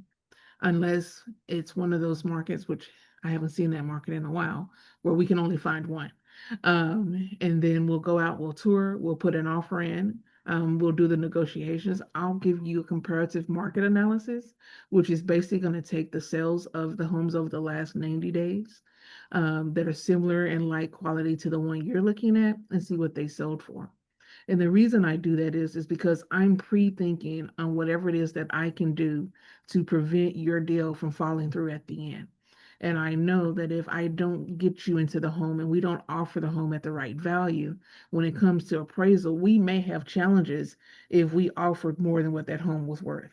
Speaker 2: Unless it's one of those markets, which I haven't seen that market in a while, where we can only find one. And then we'll go out, we'll tour, we'll put an offer in, we'll do the negotiations. I'll give you a comparative market analysis, which is basically going to take the sales of the homes over the last 90 days that are similar in like quality to the one you're looking at and see what they sold for. And the reason I do that is because I'm pre-thinking on whatever it is that I can do to prevent your deal from falling through at the end. And I know that if I don't get you into the home and we don't offer the home at the right value, when it comes to appraisal, we may have challenges if we offered more than what that home was worth.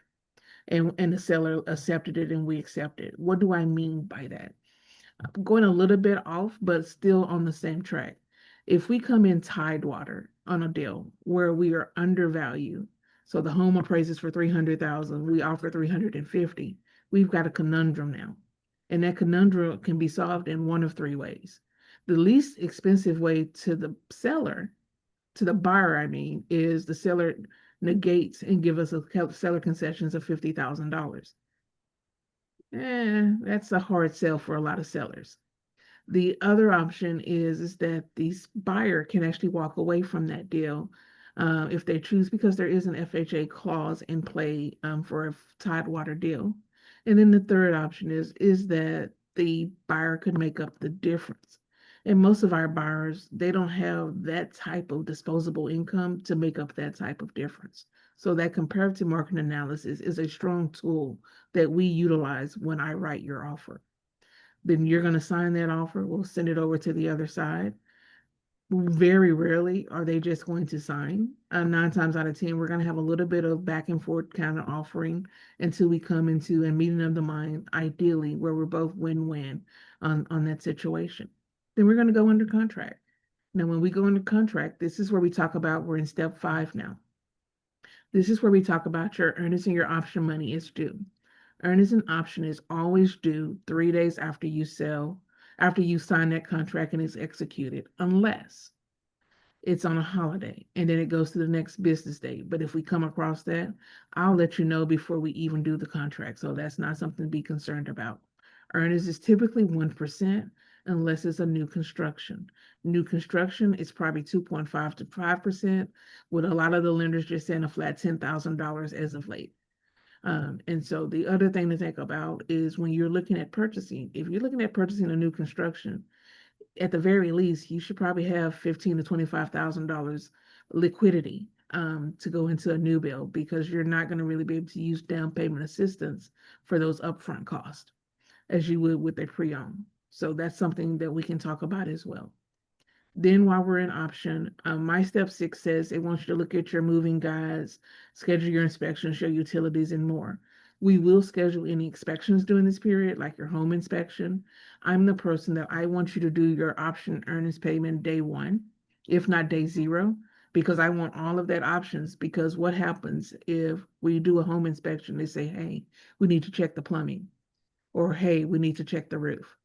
Speaker 2: And the seller accepted it and we accepted. What do I mean by that? Going a little bit off, but still on the same track. If we come in tidewater on a deal where we are undervalued, so the home appraises for 300,000, we offer 350, we've got a conundrum now. And that conundrum can be solved in one of three ways. The least expensive way to the seller, to the buyer, I mean, is the seller negates and give us a seller concessions of $50,000. That's a hard sell for a lot of sellers. The other option is that the buyer can actually walk away from that deal if they choose, because there is an FHA clause in play for a Tidewater deal. And then the third option is that the buyer could make up the difference. And most of our buyers, they don't have that type of disposable income to make up that type of difference. So that comparative market analysis is a strong tool that we utilize when I write your offer. Then you're going to sign that offer. We'll send it over to the other side. Very rarely are they just going to sign. 9 times out of 10, we're going to have a little bit of back and forth kind of offering until we come into a meeting of the mind, ideally, where we're both win-win on that situation. Then we're going to go under contract. Now, when we go under contract, this is where we talk about, we're in step 5 now. This is where we talk about your earnest and your option money is due. Earnest and option is always due 3 days after you sell, after you sign that contract and it's executed, unless it's on a holiday and then it goes to the next business day. But if we come across that, I'll let you know before we even do the contract. So that's not something to be concerned about. Earnest is typically 1% unless it's a new construction. New construction is probably 2.5 to 5%, with a lot of the lenders just saying a flat $10,000 as of late. And so the other thing to think about is when you're looking at purchasing, if you're looking at purchasing a new construction, at the very least, you should probably have $15,000 to $25,000 liquidity to go into a new build, because you're not going to really be able to use down payment assistance for those upfront costs as you would with a pre-owned. So that's something that we can talk about as well. Then while we're in option, my step 6 says it wants you to look at your moving guides, schedule your inspections, your utilities, and more. We will schedule any inspections during this period, like your home inspection. I'm the person that I want you to do your option earnest payment day 1, if not day 0, because I want all of that options. Because what happens if we do a home inspection, they say, hey, we need to check the plumbing, or hey, we need to check the roof.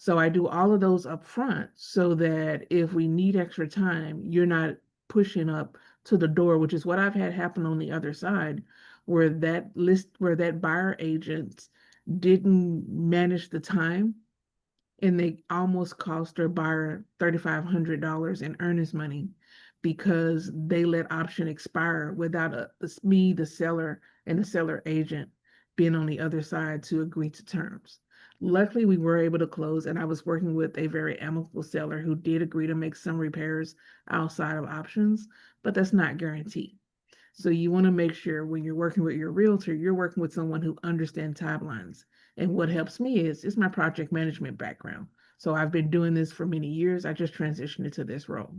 Speaker 2: So I do all of those up front so that if we need extra time, you're not pushing up to the door, which is what I've had happen on the other side, where that buyer agent didn't manage the time and they almost cost their buyer $3,500 in earnest money because they let option expire without me, the seller, and the seller agent being on the other side to agree to terms. Luckily, we were able to close, and I was working with a very amicable seller who did agree to make some repairs outside of options, but that's not guaranteed. So you want to make sure when you're working with your realtor, you're working with someone who understands timelines. And what helps me is it's my project management background. So I've been doing this for many years. I just transitioned into this role.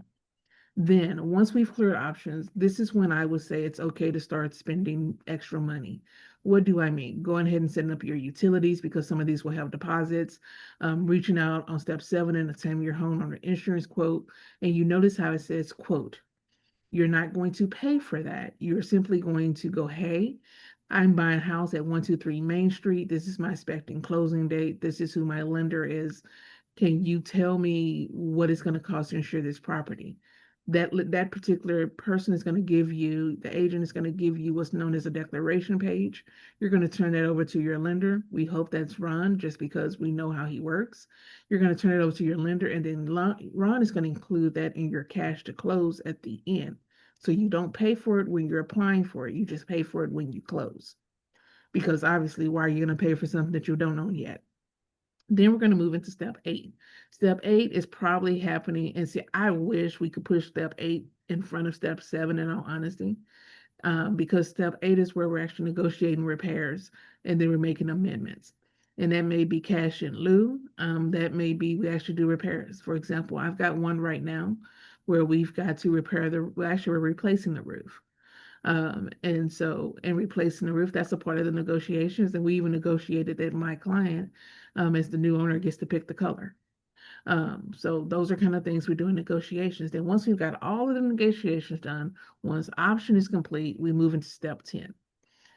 Speaker 2: Then, once we've cleared options, this is when I would say it's okay to start spending extra money. What do I mean? Going ahead and setting up your utilities because some of these will have deposits. Reaching out on step 7 and obtaining your homeowner insurance quote. And you notice how it says quote. You're not going to pay for that. You're simply going to go, hey, I'm buying a house at 123 Main Street. This is my expecting closing date. This is who my lender is. Can you tell me what it's going to cost to insure this property? That particular person is going to give you, the agent is going to give you what's known as a declaration page. You're going to turn that over to your lender. We hope that's Ron, just because we know how he works. You're going to turn it over to your lender, and then Ron is going to include that in your cash to close at the end. So you don't pay for it when you're applying for it. You just pay for it when you close. Because obviously, why are you going to pay for something that you don't own yet? Then we're going to move into step 8. Step 8 is probably happening. And see, I wish we could push step 8 in front of step 7, in all honesty, because step 8 is where we're actually negotiating repairs and then we're making amendments. And that may be cash in lieu. That may be we actually do repairs. For example, I've got one right now where we've got to repair well, actually, we're replacing the roof. And so, in replacing the roof, that's a part of the negotiations. And we even negotiated that my client, as the new owner, gets to pick the color. So those are kind of things we do in negotiations. Then once we've got all of the negotiations done, once option is complete, we move into step 10.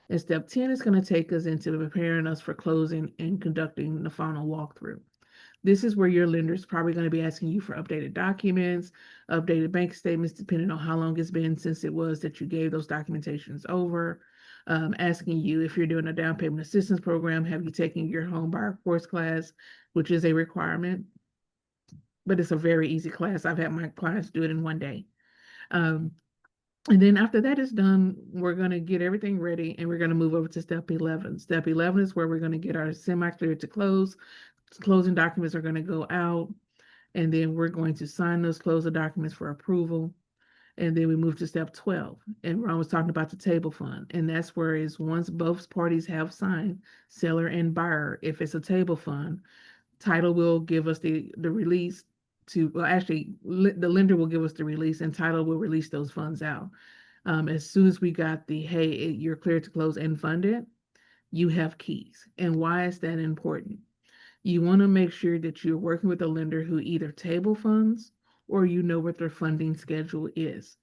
Speaker 2: And step 10 is going to take us into preparing us for closing and conducting the final walkthrough. This is where your lender is probably going to be asking you for updated documents, updated bank statements, depending on how long it's been since it was that you gave those documentations over. Asking you if you're doing a down payment assistance program, have you taken your home buyer course class, which is a requirement, but it's a very easy class. I've had my clients do it in one day. Um, and then after that is done, we're going to get everything ready and we're going to move over to step 11. Step 11 is where we're going to get our semi-clear to close. Closing documents are going to go out, and then we're going to sign those closing documents for approval. And then we move to step 12. And Ron was talking about the table fund. And that's where is once both parties have signed, seller and buyer, if it's a table fund, title will give us the release to, well, actually, the lender will give us the release and title will release those funds out. As soon as we got the, hey, you're clear to close and fund it, you have keys. And why is that important? You want to make sure that you're working with a lender who either table funds or you know what their funding schedule is.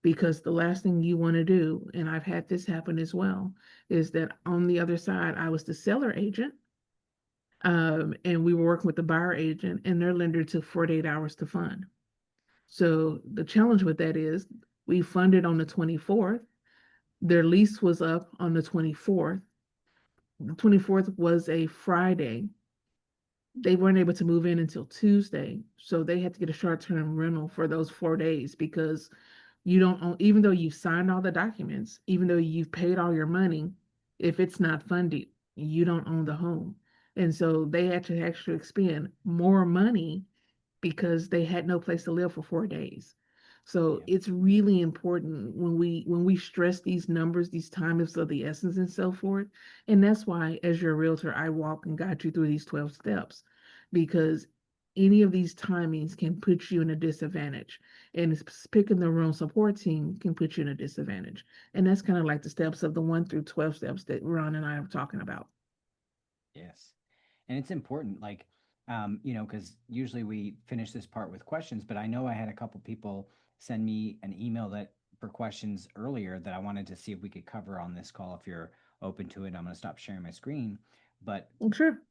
Speaker 2: Because the last thing you want to do, and I've had this happen as well, is that on the other side, I was the seller agent, and we were working with the buyer agent, and their lender took 48 hours to fund. So the challenge with that is we funded on the 24th. Their lease was up on the 24th. The 24th was a Friday. They weren't able to move in until Tuesday. So they had to get a short-term rental for those 4 days because you don't own, even though you've signed all the documents, even though you've paid all your money, if it's not funded, you don't own the home. And so they had to actually expend more money because they had no place to live for 4 days. So
Speaker 1: Yeah.
Speaker 2: it's really important when we stress these numbers, these time is of the essence and so forth. And that's why, as your realtor, I walk and guide you through these 12 steps because any of these timings can put you in a disadvantage. And picking the wrong support team can put you in a disadvantage. And that's kind of like the steps of the 1 through 12 steps that Ron and I are talking about.
Speaker 1: Yes. And it's important, like, because usually we finish this part with questions, but I know I had a couple people send me an email that for questions earlier that I wanted to see if we could cover on this call. If you're open to it, I'm going to stop sharing my screen. But,
Speaker 2: Sure.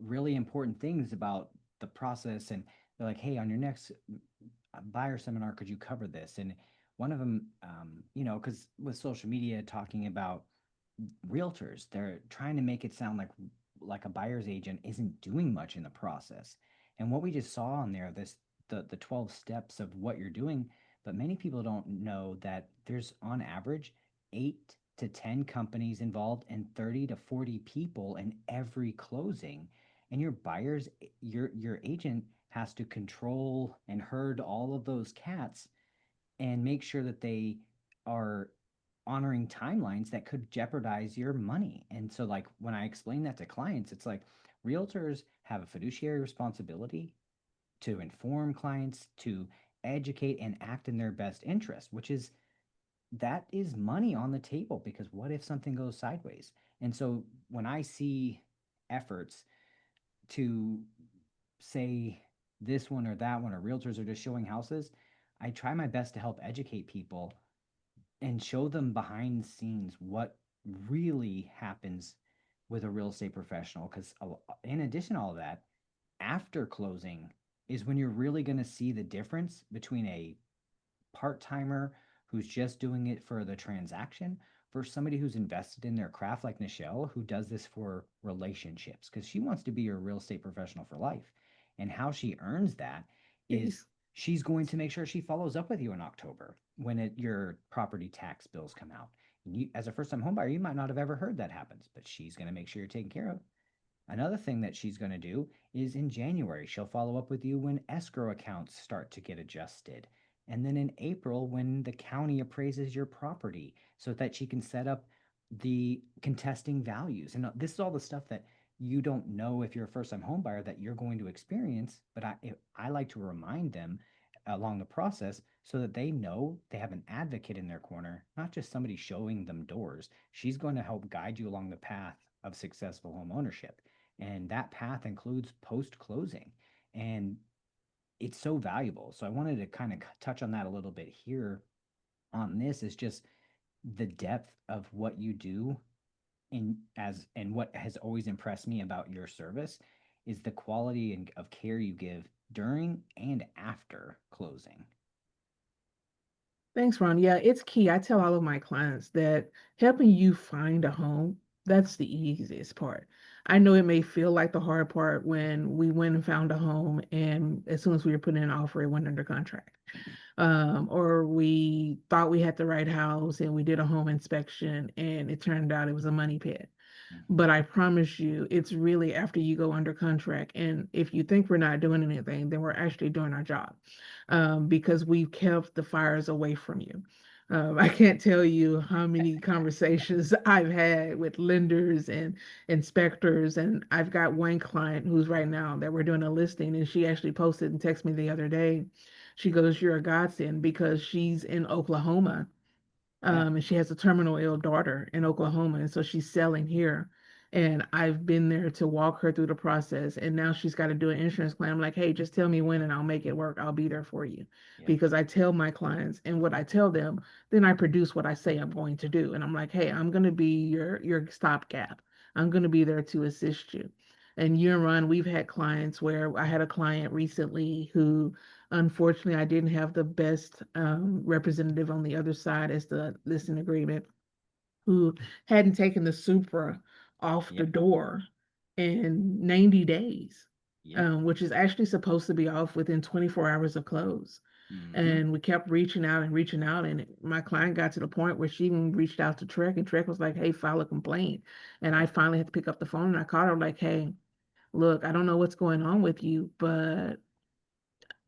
Speaker 1: really important things about the process. And they're like, hey, on your next buyer seminar, could you cover this? And one of them, because with social media talking about realtors, they're trying to make it sound like a buyer's agent isn't doing much in the process. And what we just saw on there, the 12 steps of what you're doing, but many people don't know that there's on average 8 to 10 companies involved and 30 to 40 people in every closing. And your agent has to control and herd all of those cats and make sure that they are honoring timelines that could jeopardize your money. And so, like, when I explain that to clients, it's like realtors have a fiduciary responsibility to inform clients, to educate and act in their best interest, which is that is money on the table because what if something goes sideways? And so when I see efforts to say this one or that one, or realtors are just showing houses, I try my best to help educate people and show them behind the scenes what really happens with a real estate professional. Because in addition to all that, after closing is when you're really going to see the difference between a part timer who's just doing it for the transaction versus somebody who's invested in their craft, like Nichelle, who does this for relationships because she wants to be your real estate professional for life. And how she earns that is
Speaker 2: Jeez.
Speaker 1: she's going to make sure she follows up with you in October when your property tax bills come out. And you, as a first time homebuyer, you might not have ever heard that happens, but she's going to make sure you're taken care of. Another thing that she's going to do is in January, she'll follow up with you when escrow accounts start to get adjusted. And then in April, when the county appraises your property so that she can set up the contesting values. And this is all the stuff that you don't know if you're a first time home buyer that you're going to experience. But I like to remind them along the process so that they know they have an advocate in their corner, not just somebody showing them doors. She's going to help guide you along the path of successful home ownership. And that path includes post closing. And it's so valuable. So I wanted to kind of touch on that a little bit here on this is just the depth of what you do and what has always impressed me about your service is the quality of care you give during and after closing.
Speaker 2: Thanks, Ron. Yeah, it's key. I tell all of my clients that helping you find a home, that's the easiest part. I know it may feel like the hard part when we went and found a home, and as soon as we were putting in an offer, it went under contract. Or we thought we had the right house and we did a home inspection, and it turned out it was a money pit.
Speaker 1: Mm-hmm.
Speaker 2: But I promise you, it's really after you go under contract. And if you think we're not doing anything, then we're actually doing our job, because we've kept the fires away from you. I can't tell you how many conversations I've had with lenders and inspectors. And I've got one client who's right now that we're doing a listing, and she actually posted and texted me the other day. She goes, "You're a godsend," because she's in Oklahoma,
Speaker 1: Yeah.
Speaker 2: and she has a terminal ill daughter in Oklahoma, and so she's selling here. And I've been there to walk her through the process, and now she's got to do an insurance claim. I'm like, hey, just tell me when, and I'll make it work. I'll be there for you,
Speaker 1: Yep.
Speaker 2: because I tell my clients, and what I tell them, then I produce what I say I'm going to do. And I'm like, hey, I'm going to be your stopgap. I'm going to be there to assist you. And year run, we've had clients where I had a client recently who, unfortunately, I didn't have the best representative on the other side as the listing agreement, who hadn't taken the Supra off the
Speaker 1: Yep.
Speaker 2: door in 90 days,
Speaker 1: Yep.
Speaker 2: which is actually supposed to be off within 24 hours of close.
Speaker 1: Mm-hmm.
Speaker 2: And we kept reaching out and reaching out. And my client got to the point where she even reached out to Trek, and Trek was like, hey, file a complaint. And I
Speaker 1: Yep.
Speaker 2: finally had to pick up the phone, and I called her like, hey, look, I don't know what's going on with you, but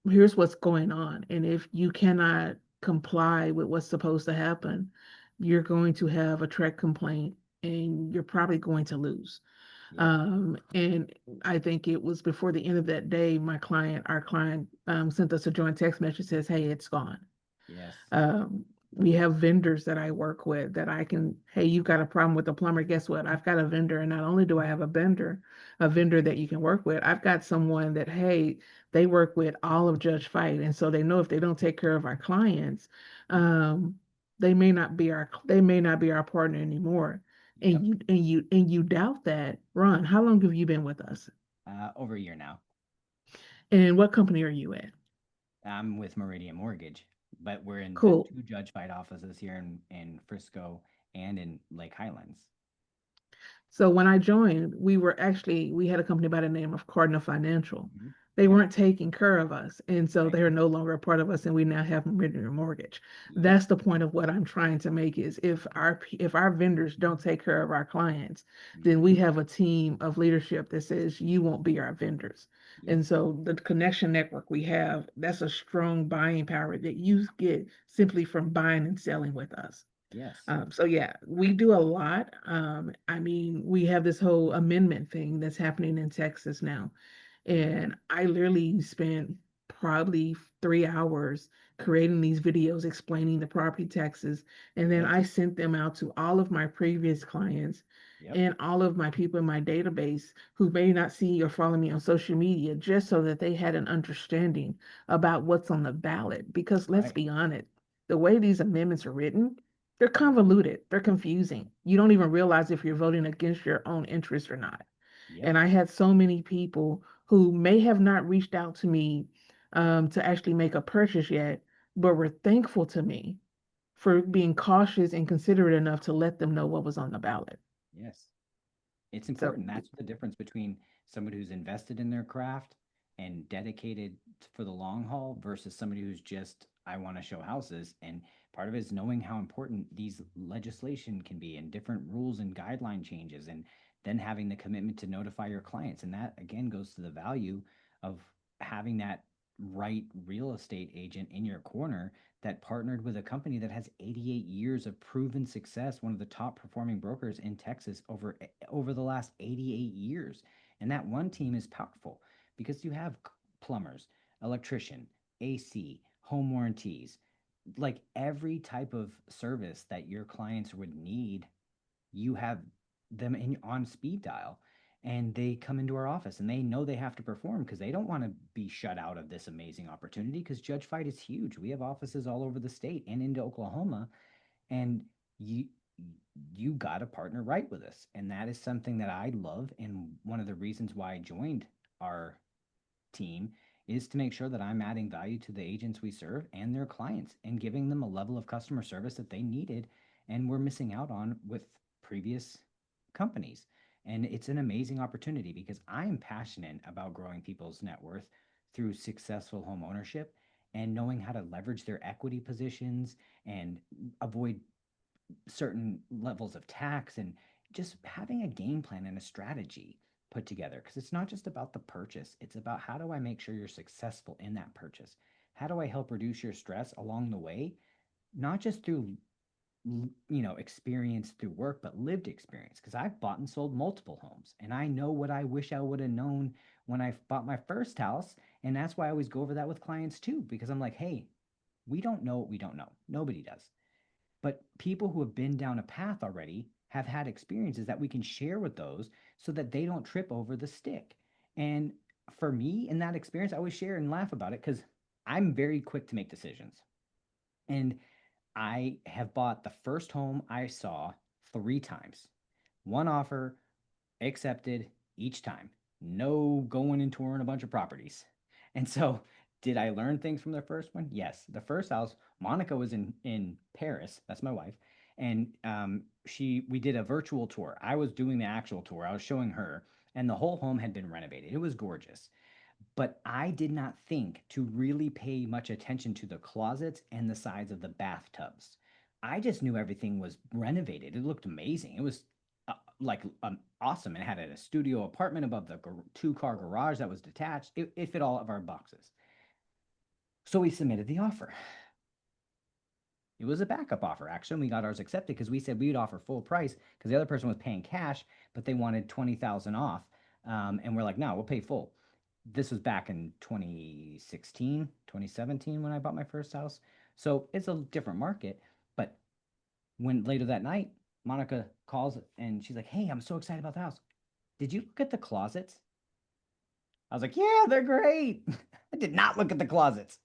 Speaker 2: here's what's going on. And if you cannot comply with what's supposed to happen, you're going to have a Trek complaint, and you're probably going to lose.
Speaker 1: Yep.
Speaker 2: And I think it was before the end of that day, our client, sent us a joint text message, says, hey, it's gone.
Speaker 1: Yes.
Speaker 2: Um, we have vendors that I work with that I can, hey, you've got a problem with the plumber. Guess what? I've got a vendor. And not only do I have a vendor that you can work with, I've got someone that, hey, they work with all of Judge Fight. And so they know if they don't take care of our clients, um, they may not be our partner anymore.
Speaker 1: Yep.
Speaker 2: And you doubt that. Ron, how long have you been with us?
Speaker 1: Over a year now.
Speaker 2: And what company are you at?
Speaker 1: I'm with Meridian Mortgage, but we're in the
Speaker 2: Cool.
Speaker 1: two Judge Fight offices here in Frisco and in Lake Highlands.
Speaker 2: So when I joined, we had a company by the name of Cardinal Financial.
Speaker 1: Mm-hmm.
Speaker 2: They
Speaker 1: Yep.
Speaker 2: weren't taking care of us, and so
Speaker 1: Right.
Speaker 2: they are no longer a part of us, and we now have Meridian Mortgage.
Speaker 1: Yep.
Speaker 2: That's the point of what I'm trying to make is if our vendors don't take care of our clients, then we
Speaker 1: Mm-hmm.
Speaker 2: have a team of leadership that says you won't be our vendors.
Speaker 1: Yep.
Speaker 2: And so the connection network we have, that's a strong buying power that you get simply from buying and selling with us.
Speaker 1: Yes.
Speaker 2: So yeah, we do a lot. I mean, we have this whole amendment thing that's happening in Texas now.
Speaker 1: Mm.
Speaker 2: And I literally spent probably 3 hours creating these videos explaining the property taxes. And then I
Speaker 1: Yes.
Speaker 2: sent them out to all of my previous clients
Speaker 1: Yep.
Speaker 2: and all of my people in my database who may not see or follow me on social media, just so that they had an understanding about what's on the ballot. Because let's
Speaker 1: Right.
Speaker 2: be honest, the way these amendments are written, they're convoluted, they're confusing. You don't even realize if you're voting against your own interest or not.
Speaker 1: Yep.
Speaker 2: And I had so many people who may have not reached out to me to actually make a purchase yet, but were thankful to me for being cautious and considerate enough to let them know what was on the ballot.
Speaker 1: Yes. It's
Speaker 2: So,
Speaker 1: important. That's the difference between somebody who's invested in their craft and dedicated for the long haul versus somebody who's just, I want to show houses. And part of it is knowing how important these legislation can be and different rules and guideline changes, and then having the commitment to notify your clients. And that again goes to the value of having that right real estate agent in your corner that partnered with a company that has 88 years of proven success, one of the top performing brokers in Texas over the last 88 years. And that one team is powerful because you have plumbers, electrician, AC, home warranties, like every type of service that your clients would need, you have them in on speed dial, and they come into our office and they know they have to perform because they don't want to be shut out of this amazing opportunity because Judge Fight is huge. We have offices all over the state and into Oklahoma, and you you got to partner right with us. And that is something that I love, and one of the reasons why I joined our team is to make sure that I'm adding value to the agents we serve and their clients and giving them a level of customer service that they needed and we're missing out on with previous companies. And it's an amazing opportunity because I am passionate about growing people's net worth through successful home ownership and knowing how to leverage their equity positions and avoid certain levels of tax, and just having a game plan and a strategy put together, because it's not just about the purchase, it's about how do I make sure you're successful in that purchase, how do I help reduce your stress along the way, not just through experience through work, but lived experience, because I've bought and sold multiple homes and I know what I wish I would have known when I bought my first house. And that's why I always go over that with clients too, because I'm like, hey, we don't know what we don't know, nobody does, but people who have been down a path already have had experiences that we can share with those so that they don't trip over the stick. And for me, in that experience, I always share and laugh about it because I'm very quick to make decisions. And I have bought the first home I saw 3 times. One offer accepted each time. No going and touring a bunch of properties. And so, did I learn things from the first one? Yes. The first house, Monica was in Paris. That's my wife, and she we did a virtual tour. I was doing the actual tour. I was showing her, and the whole home had been renovated. It was gorgeous, but I did not think to really pay much attention to the closets and the sides of the bathtubs. I just knew everything was renovated. It looked amazing. It was like awesome. It had a studio apartment above the 2-car garage that was detached. It fit all of our boxes. So we submitted the offer. It was a backup offer, actually. And we got ours accepted because we said we would offer full price because the other person was paying cash, but they wanted 20,000 off. And we're like, no, we'll pay full. This was back in 2016, 2017 when I bought my first house. So it's a different market. But when later that night, Monica calls and she's like, hey, I'm so excited about the house. Did you look at the closets? I was like, yeah, they're great. I did not look at the closets.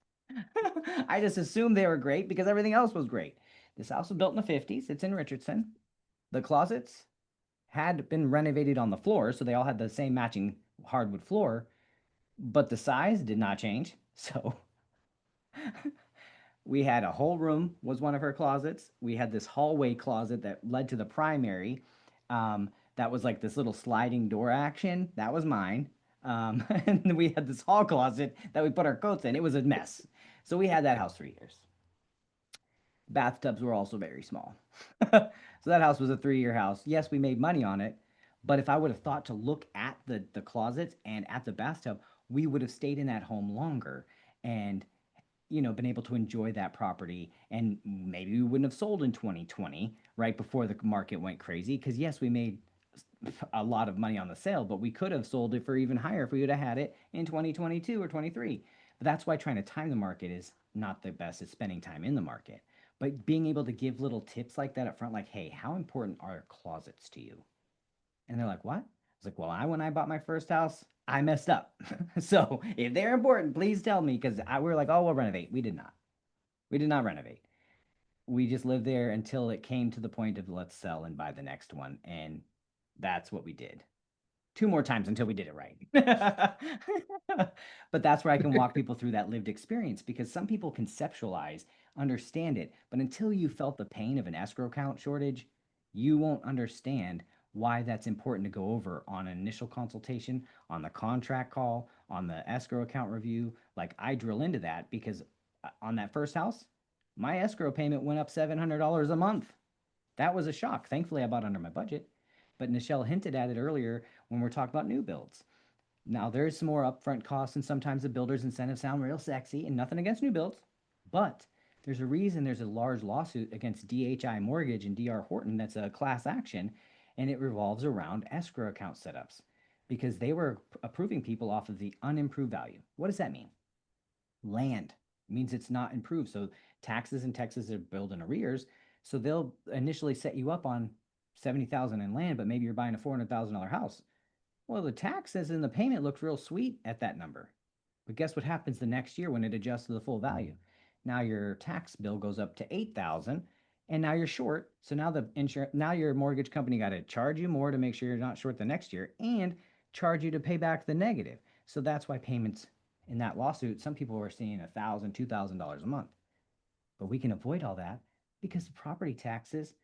Speaker 1: I just assumed they were great because everything else was great. This house was built in the 50s. It's in Richardson. The closets had been renovated on the floor, so they all had the same matching hardwood floor, but the size did not change. So we had a whole room was one of her closets. We had this hallway closet that led to the primary. That was like this little sliding door action. That was mine. And we had this hall closet that we put our coats in. It was a mess. So we had that house 3 years. Bathtubs were also very small. So that house was a 3-year house. Yes, we made money on it, but if I would have thought to look at the closets and at the bathtub, we would have stayed in that home longer. And been able to enjoy that property, and maybe we wouldn't have sold in 2020 right before the market went crazy, because yes, we made a lot of money on the sale, but we could have sold it for even higher if we would have had it in 2022 or 23. But that's why trying to time the market is not the best. It's spending time in the market. But being able to give little tips like that up front, like, hey, how important are closets to you? And they're like, what? I was like, well, when I bought my first house, I messed up. So if they're important, please tell me, because we were like, oh, we'll renovate. We did not. We did not renovate. We just lived there until it came to the point of let's sell and buy the next one. And that's what we did. Two more times until we did it right. But that's where I can walk people through that lived experience, because some people conceptualize, understand it, but until you felt the pain of an escrow account shortage, you won't understand why that's important to go over on an initial consultation, on the contract call, on the escrow account review. Like, I drill into that because on that first house, my escrow payment went up $700 a month. That was a shock. Thankfully, I bought under my budget. But Nichelle hinted at it earlier when we're talking about new builds. Now, there's some more upfront costs, and sometimes the builder's incentives sound real sexy, and nothing against new builds. But there's a reason there's a large lawsuit against DHI Mortgage and DR Horton that's a class action, and it revolves around escrow account setups because they were approving people off of the unimproved value. What does that mean? Land. It means it's not improved. So taxes in Texas are billed in arrears. So they'll initially set you up on 70,000 in land, but maybe you're buying a $400,000 house. Well, the taxes and the payment looked real sweet at that number. But guess what happens the next year when it adjusts to the full value? Now your tax bill goes up to 8,000, and now you're short. So now your mortgage company got to charge you more to make sure you're not short the next year, and charge you to pay back the negative. So that's why payments in that lawsuit, some people were seeing $1,000, $2,000 a month. But we can avoid all that because the property taxes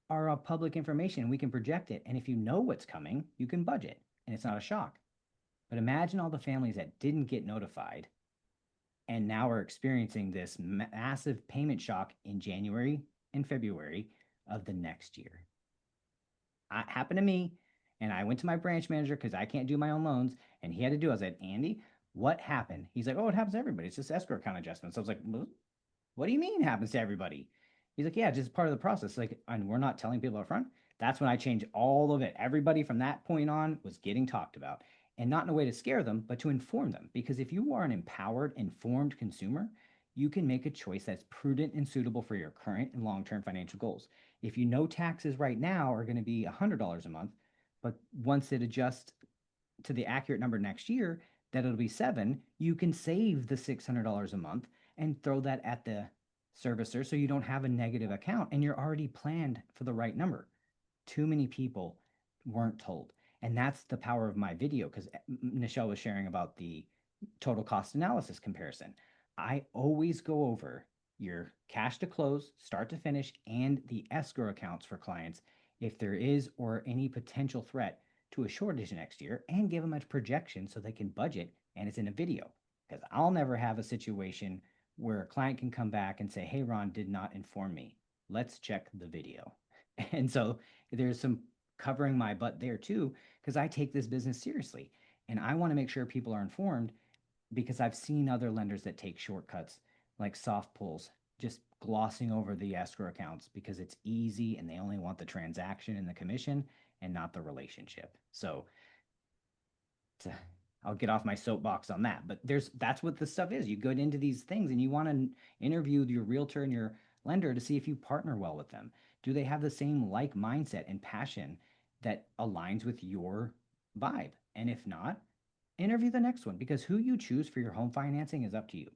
Speaker 1: are public information. We can project it. And if you know what's coming, you can budget and it's not a shock. But imagine all the families that didn't get notified and now are experiencing this massive payment shock in January and February of the next year. It happened to me, and I went to my branch manager because I can't do my own loans, and he had to do. I said, Andy, what happened? He's like, oh, it happens to everybody. It's just escrow account adjustments. So I was like, what do you mean it happens to everybody? He's like, yeah, just part of the process. Like, and we're not telling people up front. That's when I changed all of it. Everybody from that point on was getting talked about, and not in a way to scare them, but to inform them. Because if you are an empowered, informed consumer, you can make a choice that's prudent and suitable for your current and long-term financial goals. If you know taxes right now are going to be $100 a month, but once it adjusts to the accurate number next year, that it'll be seven, you can save the $600 a month and throw that at the servicer so you don't have a negative account and you're already planned for the right number. Too many people weren't told. And that's the power of my video, because Nichelle was sharing about the total cost analysis comparison. I always go over your cash to close, start to finish, and the escrow accounts for clients if there is or any potential threat to a shortage next year, and give them a projection so they can budget, and it's in a video. Because I'll never have a situation where a client can come back and say, hey, Ron did not inform me. Let's check the video. And so there's some covering my butt there too, because I take this business seriously and I want to make sure people are informed, because I've seen other lenders that take shortcuts like soft pulls, just glossing over the escrow accounts because it's easy and they only want the transaction and the commission and not the relationship. So I'll get off my soapbox on that, but that's what the stuff is. You go into these things and you want to interview your realtor and your lender to see if you partner well with them. Do they have the same like mindset and passion that aligns with your vibe? And if not, interview the next one, because who you choose for your home financing is up to you.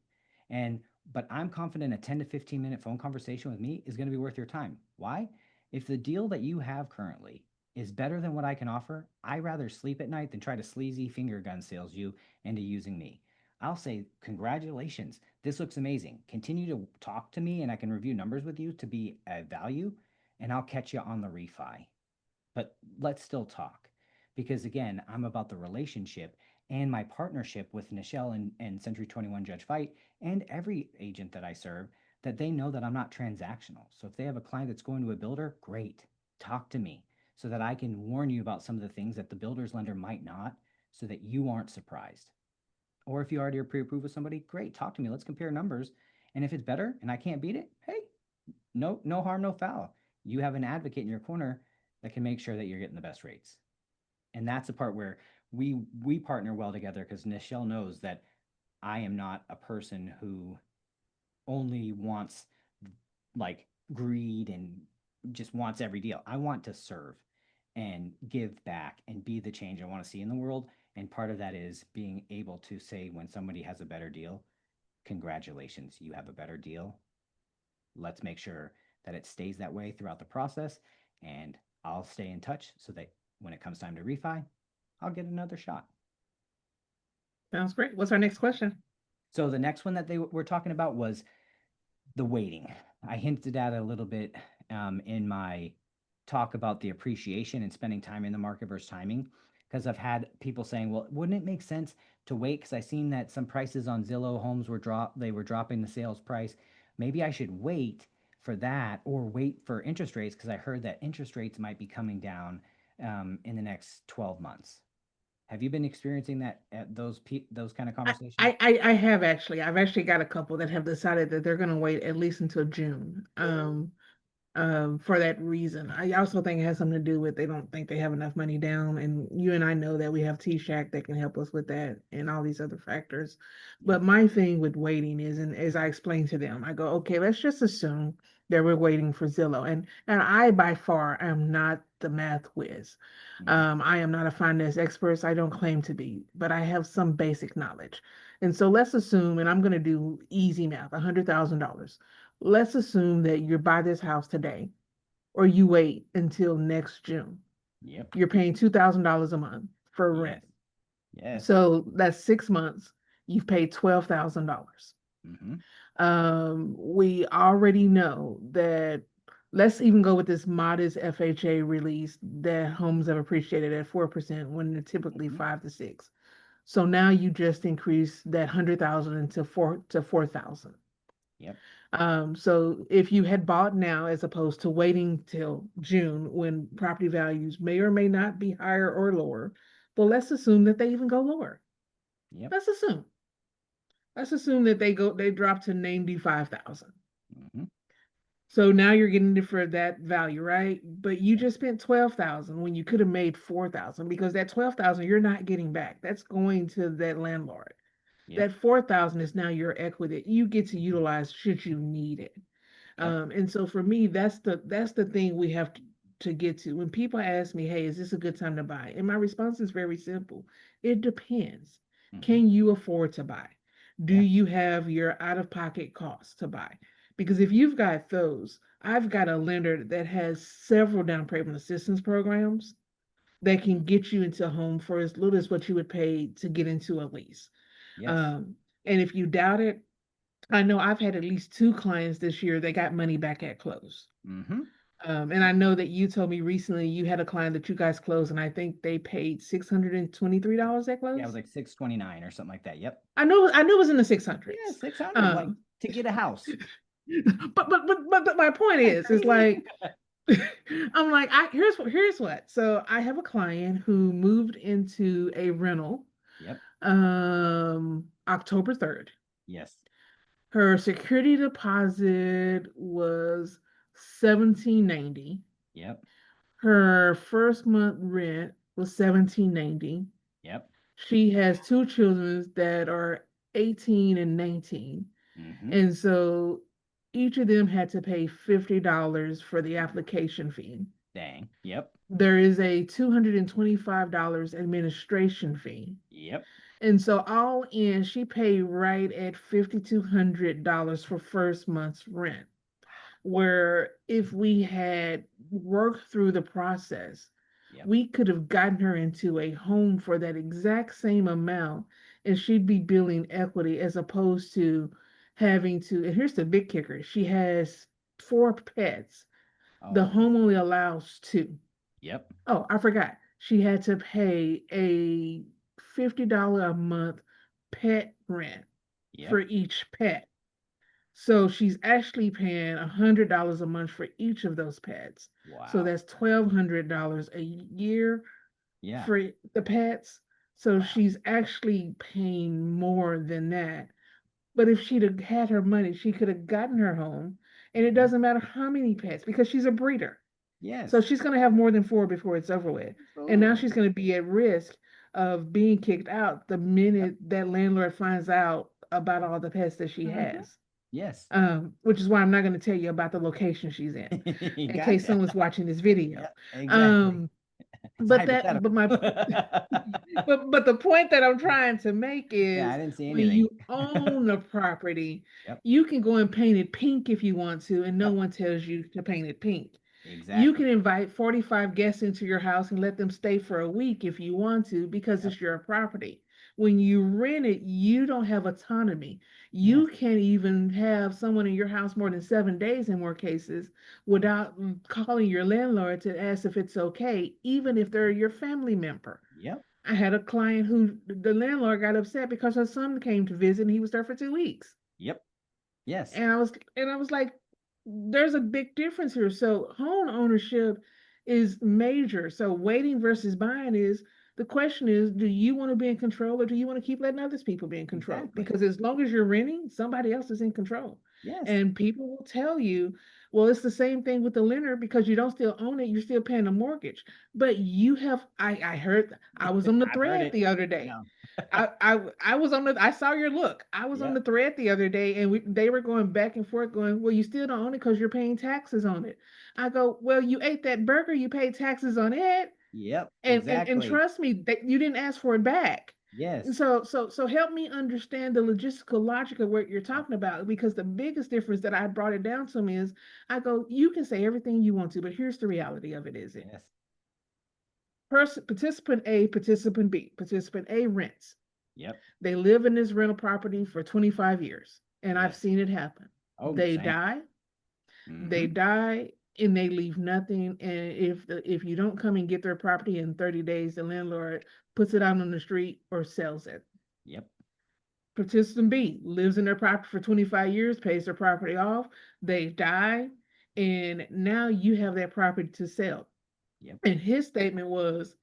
Speaker 1: But I'm confident a 10 to 15-minute phone conversation with me is going to be worth your time. Why? If the deal that you have currently is better than what I can offer, I rather sleep at night than try to sleazy finger gun sales you into using me. I'll say, congratulations, this looks amazing. Continue to talk to me and I can review numbers with you to be a value, and I'll catch you on the refi. But let's still talk, because again, I'm about the relationship and my partnership with Nichelle and Century 21 Judge Fight and every agent that I serve, that they know that I'm not transactional. So if they have a client that's going to a builder, great, talk to me so that I can warn you about some of the things that the builder's lender might not, so that you aren't surprised. Or if you already are pre-approved with somebody, great, talk to me. Let's compare numbers And if it's better and I can't beat it, hey, no harm, no foul. You have an advocate in your corner that can make sure that you're getting the best rates. And that's the part where we partner well together because Nichelle knows that I am not a person who only wants like greed and just wants every deal. I want to serve and give back and be the change I want to see in the world. And part of that is being able to say when somebody has a better deal, congratulations, you have a better deal. Let's make sure that it stays that way throughout the process. And I'll stay in touch so that when it comes time to refi, I'll get another shot.
Speaker 2: Sounds great. What's our next question?
Speaker 1: So the next one that they were talking about was the waiting. I hinted at it a little bit in my talk about the appreciation and spending time in the market versus timing. Because I've had people saying, well, wouldn't it make sense to wait? Because I seen that some prices on Zillow homes were they were dropping the sales price. Maybe I should wait for that or wait for interest rates because I heard that interest rates might be coming down in the next 12 months. Have you been experiencing that at those kind of conversations?
Speaker 2: I have actually. I've actually got a couple that have decided that they're going to wait at least until June. For that reason. I also think it has something to do with they don't think they have enough money down. And you and I know that we have T-Shack that can help us with that and all these other factors.
Speaker 1: Yep.
Speaker 2: But my thing with waiting is, and as I explained to them, I go, okay, let's just assume that we're waiting for Zillow. And I by far am not the math whiz.
Speaker 1: Mm-hmm.
Speaker 2: I am not a finance expert. I don't claim to be, but I have some basic knowledge. And so let's assume, and I'm going to do easy math, $100,000. Let's assume that you buy this house today or you wait until next June.
Speaker 1: Yep.
Speaker 2: You're paying $2,000 a month for
Speaker 1: Yes.
Speaker 2: rent.
Speaker 1: Yes.
Speaker 2: So that's 6 months. You've paid $12,000.
Speaker 1: Mm-hmm.
Speaker 2: We already know that let's even go with this modest FHA release that homes have appreciated at 4% when they're typically
Speaker 1: Mm-hmm.
Speaker 2: 5 to 6. So now you just increase that 100,000 into 4,000.
Speaker 1: Yep.
Speaker 2: So if you had bought now as opposed to waiting till June when property values may or may not be higher or lower, well, let's assume that they even go lower.
Speaker 1: Yep.
Speaker 2: Let's assume. Let's assume that they drop to 95,000.
Speaker 1: Mm-hmm.
Speaker 2: So now you're getting it for that value, right? But you
Speaker 1: Yep.
Speaker 2: just spent 12,000 when you could have made 4,000 because that 12,000 you're not getting back. That's going to that landlord.
Speaker 1: Yep.
Speaker 2: That 4,000 is now your equity that you get to utilize should you need it.
Speaker 1: Yep.
Speaker 2: And so for me, that's the thing we have to get to. When people ask me, "Hey, is this a good time to buy?" And my response is very simple. It depends.
Speaker 1: Mm-hmm.
Speaker 2: Can you afford to buy? Do
Speaker 1: Yeah.
Speaker 2: you have your out-of-pocket costs to buy? Because if you've got those, I've got a lender that has several down payment assistance programs that can get you into a home for as little as what you would pay to get into a lease.
Speaker 1: Yes.
Speaker 2: Um, and if you doubt it, I know I've had at least two clients this year that got money back at close.
Speaker 1: Mm-hmm.
Speaker 2: And I know that you told me recently you had a client that you guys closed, and I think they paid $623 at
Speaker 1: Yeah, it was
Speaker 2: close.
Speaker 1: like 629 or something like that. Yep.
Speaker 2: I knew it was in the six
Speaker 1: Yeah,
Speaker 2: hundreds.
Speaker 1: 600 like
Speaker 2: Um,
Speaker 1: to get a house.
Speaker 2: but my point
Speaker 1: Isn't that
Speaker 2: is
Speaker 1: crazy?
Speaker 2: like I'm like here's what. So I have a client who moved into a rental
Speaker 1: Yep.
Speaker 2: October 3rd.
Speaker 1: Yes.
Speaker 2: Her security deposit was 1790.
Speaker 1: Yep.
Speaker 2: Her first month rent was 1790.
Speaker 1: Yep.
Speaker 2: She has two children that are 18 and 19.
Speaker 1: Mm-hmm.
Speaker 2: And so each of them had to pay $50 for the application fee.
Speaker 1: Dang. Yep.
Speaker 2: There is a $225 administration fee.
Speaker 1: Yep.
Speaker 2: And so all in, she paid right at $5,200 for first month's rent. Where if we had worked through the process,
Speaker 1: Yep.
Speaker 2: we could have gotten her into a home for that exact same amount, and she'd be billing equity as opposed to having to. And here's the big kicker: she has four pets. The
Speaker 1: Oh.
Speaker 2: home only allows two.
Speaker 1: Yep.
Speaker 2: Oh, I forgot. She had to pay a $50 a month pet rent for
Speaker 1: Yep.
Speaker 2: each pet. So she's actually paying $100 a month for each of those pets. So
Speaker 1: Wow.
Speaker 2: that's $1,200 a year
Speaker 1: Yeah.
Speaker 2: for the pets. So
Speaker 1: Wow.
Speaker 2: she's actually paying more than that But if she'd have had her money, she could have gotten her home. And it
Speaker 1: Mhm.
Speaker 2: doesn't matter how many pets because she's a breeder. So
Speaker 1: Yes,
Speaker 2: she's going to have more than four before it's over with. And now
Speaker 1: absolutely.
Speaker 2: she's going to be at risk of being kicked out the
Speaker 1: Yep.
Speaker 2: minute that landlord finds out about all the pets that she
Speaker 1: Mhm.
Speaker 2: has.
Speaker 1: Yes.
Speaker 2: Which is why I'm not going to tell you about the location she's in, in case
Speaker 1: Gotcha.
Speaker 2: someone's watching this video.
Speaker 1: Yeah, exactly.
Speaker 2: Um,
Speaker 1: It's
Speaker 2: but
Speaker 1: hypothetical.
Speaker 2: my but the point that I'm trying to make
Speaker 1: Yeah, I
Speaker 2: is
Speaker 1: didn't see
Speaker 2: when
Speaker 1: anything.
Speaker 2: you own a property,
Speaker 1: Yep.
Speaker 2: you can go and paint it pink if you want to, and no
Speaker 1: Yep.
Speaker 2: one tells you to paint it pink. You
Speaker 1: Exactly.
Speaker 2: can invite 45 guests into your house and let them stay for a week if you want to because
Speaker 1: Yep.
Speaker 2: it's your property. When you rent it, you don't have autonomy.
Speaker 1: Yes.
Speaker 2: You can't even have someone in your house more than 7 days in more cases without calling your landlord to ask if it's okay, even if they're your family member.
Speaker 1: Yep.
Speaker 2: I had a client who the landlord got upset because her son came to visit and he was there for 2 weeks.
Speaker 1: Yep. Yes.
Speaker 2: And I was like, there's a big difference here. So home ownership is major. So waiting versus buying is the question is, do you want to be in control or do you want to keep letting others people be in control?
Speaker 1: Exactly.
Speaker 2: Because as long as you're renting, somebody else is in control.
Speaker 1: Yes.
Speaker 2: And people will tell you, well, it's the same thing with the lender because you don't still own it, you're still paying a mortgage. But you have I heard I was on the
Speaker 1: I've heard
Speaker 2: thread
Speaker 1: it.
Speaker 2: the other
Speaker 1: I
Speaker 2: day.
Speaker 1: know.
Speaker 2: I was on the I saw your look. I was on
Speaker 1: Yep.
Speaker 2: the thread the other day and they were going back and forth going, well, you still don't own it because you're paying taxes on it. I go, well, you ate that burger, you paid taxes on it.
Speaker 1: Yep.
Speaker 2: And
Speaker 1: Exactly.
Speaker 2: trust me, that you didn't ask for it back. And
Speaker 1: Yes.
Speaker 2: so help me understand the logistical logic of what you're
Speaker 1: Yep.
Speaker 2: talking about because the biggest difference that I brought it down to me is I go, you can say everything you want to, but here's the reality of it is it
Speaker 1: Yes.
Speaker 2: participant A, participant B, participant A rents.
Speaker 1: Yep.
Speaker 2: They live in this rental property for 25 years, and I've
Speaker 1: Yes.
Speaker 2: seen it happen.
Speaker 1: Oh,
Speaker 2: They
Speaker 1: same.
Speaker 2: die,
Speaker 1: Mm-hmm.
Speaker 2: they die, and they leave nothing. And if you don't come and get their property in 30 days, the landlord puts it out on the street or sells it.
Speaker 1: Yep.
Speaker 2: Participant B lives in their property for 25 years, pays their property off, they die, and now you have that property to sell.
Speaker 1: Yep.
Speaker 2: And his statement was,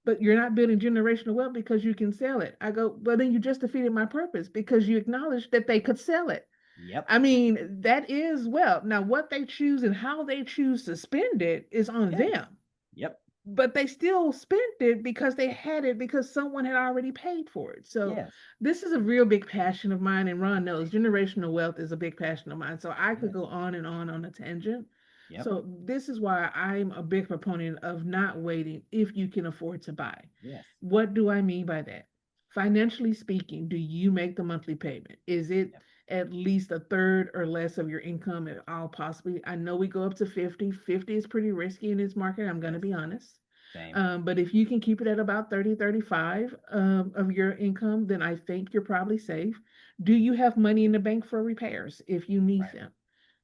Speaker 2: but you're not building generational wealth because you can sell it. I go, well, then you just defeated my purpose because you acknowledged that they could sell it.
Speaker 1: Yep.
Speaker 2: I mean, that is wealth. Now, what they choose and how they choose to spend it is on
Speaker 1: Yes.
Speaker 2: them,
Speaker 1: Yep.
Speaker 2: but they still spent it because they had it because someone had already paid for it. So
Speaker 1: Yes.
Speaker 2: this is a real big passion of mine, and Ron knows generational wealth is a big passion of mine. So I could
Speaker 1: Yes.
Speaker 2: go on a tangent.
Speaker 1: Yep.
Speaker 2: So this is why I'm a big proponent of not waiting if you can afford to buy.
Speaker 1: Yes.
Speaker 2: What do I mean by that? Financially speaking, do you make the monthly payment? Is it
Speaker 1: Yep.
Speaker 2: at least a third or less of your income at all possibly? I know we go up to 50. 50 is pretty risky in this market, I'm going to
Speaker 1: Yes.
Speaker 2: be honest.
Speaker 1: Same.
Speaker 2: But if you can keep it at about 30, 35 of your income, then I think you're probably safe. Do you have money in the bank for repairs if you need
Speaker 1: Right.
Speaker 2: them?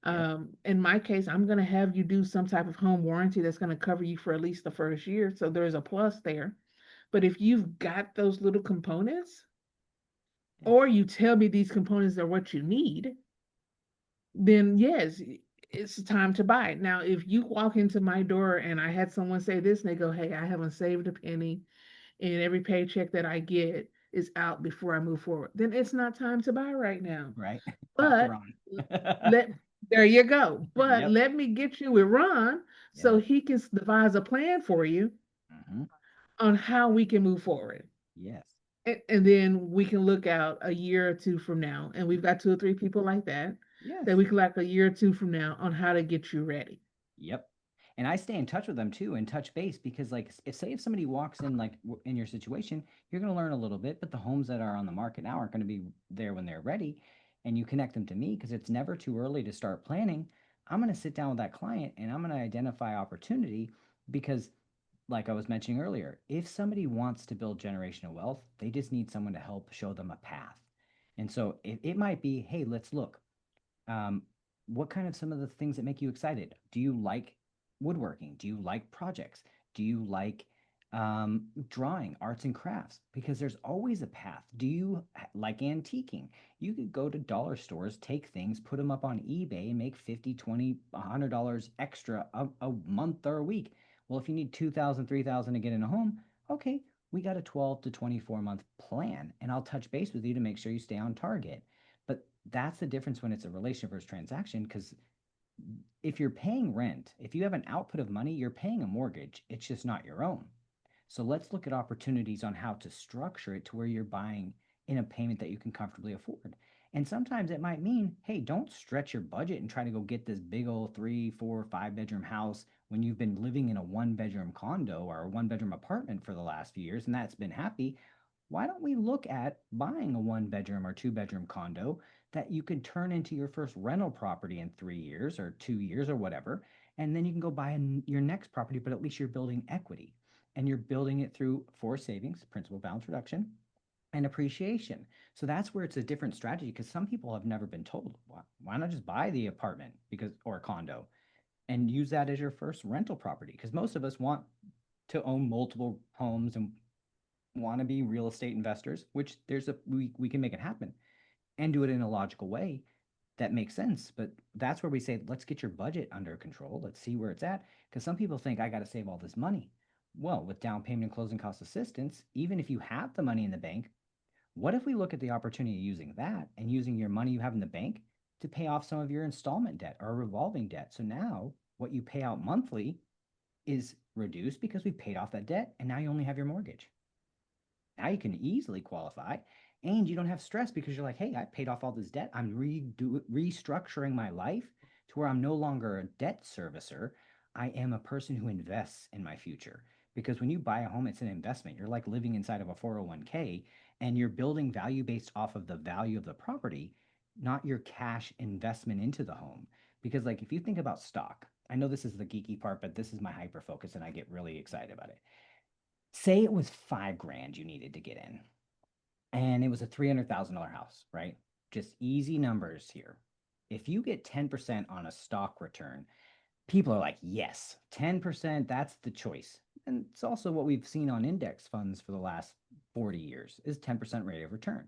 Speaker 1: Yep.
Speaker 2: In my case, I'm going to have you do some type of home warranty that's going to cover you for at least the first year. So there's a plus there. But if you've got those little components,
Speaker 1: Yes.
Speaker 2: or you tell me these components are what you need, then yes, it's time to buy it. Now, if you walk into my door and I had someone say this and they go, hey, I haven't saved a penny and every paycheck that I get is out before I move forward, then it's not time to buy right now.
Speaker 1: Right. Talk to
Speaker 2: But
Speaker 1: Ron.
Speaker 2: let there you go. But
Speaker 1: Yep.
Speaker 2: let me get you with Ron so
Speaker 1: Yes.
Speaker 2: he can devise a plan for you
Speaker 1: Mm-hmm.
Speaker 2: on how we can move forward.
Speaker 1: Yes.
Speaker 2: And then we can look out a year or two from now, and we've got two or three people like that that
Speaker 1: Yes.
Speaker 2: we can like a year or two from now on how to get you ready.
Speaker 1: Yep. And I stay in touch with them too and touch base because like if somebody walks in like in your situation, you're going to learn a little bit, but the homes that are on the market now aren't going to be there when they're ready, and you connect them to me because it's never too early to start planning. I'm going to sit down with that client and I'm going to identify opportunity because like I was mentioning earlier, if somebody wants to build generational wealth, they just need someone to help show them a path. And so it might be, hey, let's look. um, what kind of some of the things that make you excited? Do you like woodworking? Do you like projects? Do you like drawing, arts and crafts? Because there's always a path. Do you like antiquing? You could go to dollar stores, take things, put them up on eBay and make 50, 20, $100 extra a month or a week. Well, if you need 2,000, 3,000 to get in a home, okay, we got a 12 to 24 month plan and I'll touch base with you to make sure you stay on target. But That's the difference when it's a relationship versus transaction. Because if you're paying rent, if you have an output of money, you're paying a mortgage. It's just not your own. So let's look at opportunities on how to structure it to where you're buying in a payment that you can comfortably afford. And sometimes it might mean, hey, don't stretch your budget and try to go get this big old 3, 4, 5 bedroom house when you've been living in a 1 bedroom condo or a 1 bedroom apartment for the last few years and that's been happy. Why don't we look at buying a 1 bedroom or 2 bedroom condo that you can turn into your first rental property in 3 years or 2 years or whatever? And then you can go buy your next property, but at least you're building equity and you're building it through forced savings, principal balance reduction, and appreciation. So that's where it's a different strategy because some people have never been told, why not just buy the apartment because or a condo and use that as your first rental property? Because most of us want to own multiple homes and want to be real estate investors, which we can make it happen and do it in a logical way that makes sense. But that's where we say, let's get your budget under control. Let's see where it's at. Because some people think I got to save all this money. Well, with down payment and closing cost assistance, even if you have the money in the bank, what if we look at the opportunity of using that and using your money you have in the bank to pay off some of your installment debt or revolving debt? So now what you pay out monthly is reduced because we paid off that debt and now you only have your mortgage. Now you can easily qualify and you don't have stress because you're like, hey, I paid off all this debt. I'm restructuring my life to where I'm no longer a debt servicer. I am a person who invests in my future. Because when you buy a home, it's an investment. You're like living inside of a 401k and you're building value based off of the value of the property, not your cash investment into the home. Because, like, if you think about stock, I know this is the geeky part, but this is my hyper focus and I get really excited about it. Say it was 5 grand you needed to get in, and it was a $300,000 house, right? Just easy numbers here. If you get 10% on a stock return, people are like, yes, 10%, that's the choice. And it's also what we've seen on index funds for the last 40 years is 10% rate of return.